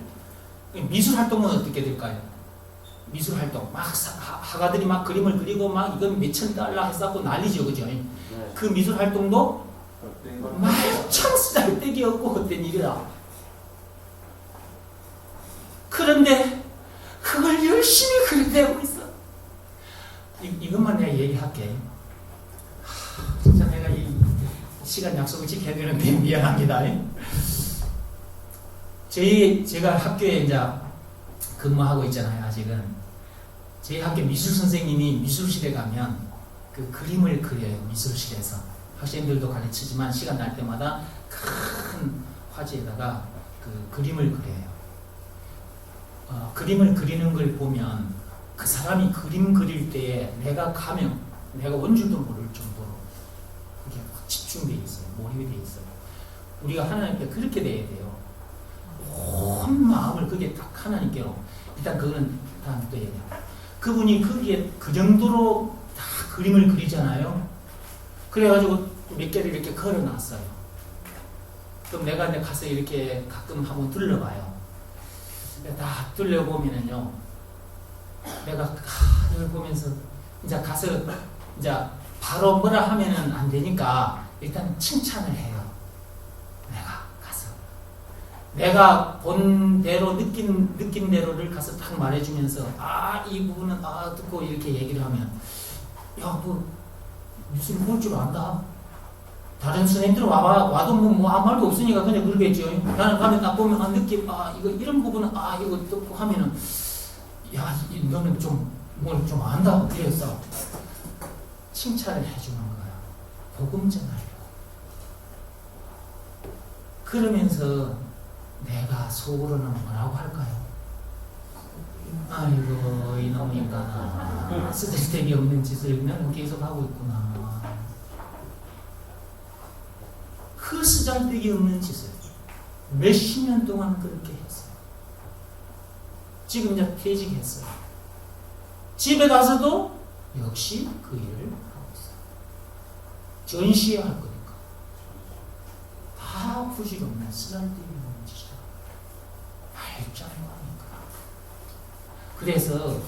S1: 미술 활동은 어떻게 될까요? 미술 활동 막 화가들이 막 그림을 그리고 막 이건 몇천 달러 했었고 난리죠, 그죠?
S3: 네.
S1: 그 미술 활동도 말참 쓰잘데기 없고 헛된 일이다. 그런데 그걸 열심히 그려내고 있어. 이것만 내가 얘기할게. 진짜 내가 이 시간 약속을 지켜야 되는데 미안합니다. 제가 학교에 이제 근무하고 있잖아요. 아직은 저희 학교 미술 선생님이 미술실에 가면 그 그림을 그려요. 미술실에서 학생들도 가르치지만 시간 날 때마다 큰 화지에다가 그 그림을 그려요. 그림을 그리는 걸 보면 그 사람이 그림 그릴 때에 내가 원줄도 모를 정도로 그게 집중돼 있어요. 몰입이 돼 있어요. 우리가 하나님께 그렇게 돼야 돼요. 온 마음을 그게 딱 하나님께로. 일단 그거는 다음에 또 얘기해요. 그분이 거기에 그 정도로 다 그림을 그리잖아요. 그래가지고 몇 개를 이렇게 걸어놨어요. 그럼 내가 이제 가서 이렇게 가끔 한번 둘러봐요. 다 둘러보면은요, 내가 이걸 보면서 이제 가서 이제 바로 뭐라 하면은 안 되니까 일단 칭찬을 해요. 내가 본 대로 느낀 대로를 가서 딱 말해주면서 이 부분은 듣고 이렇게 얘기를 하면 야, 너 미술 볼 줄 안다. 다른 선생님들 와도 뭐 아무 말도 없으니까 그냥 그러겠죠. 나는 가면 딱 보면 느낌 이거 이런 부분은 이거 듣고 하면은 야, 너는 좀 뭘 좀 안다. 그래서 칭찬을 해주는 거야. 복음 전하려고. 그러면서 내가 속으로는 뭐라고 할까요? 아이고 이놈이니까 쓰잘데기 없는 짓을 나는 계속 하고 있구나. 그 쓰잘데기 없는 짓을 몇십 년 동안 그렇게 했어요. 지금 이제 퇴직했어요. 집에 가서도 역시 그 일을 하고 있어요. 전시해야 할 거니까. 다 부질없는 쓰잘데기 없는 짓이야. 말짱한 거니까. 그래서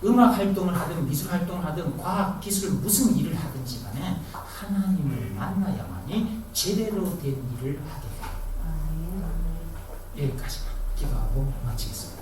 S1: 음악 활동을 하든 미술 활동을 하든 과학, 기술 무슨 일을 하든지 간에 하나님을 만나야만이 제대로 된 일을 하게 돼요. 여기까지만 기도하고 마치겠습니다.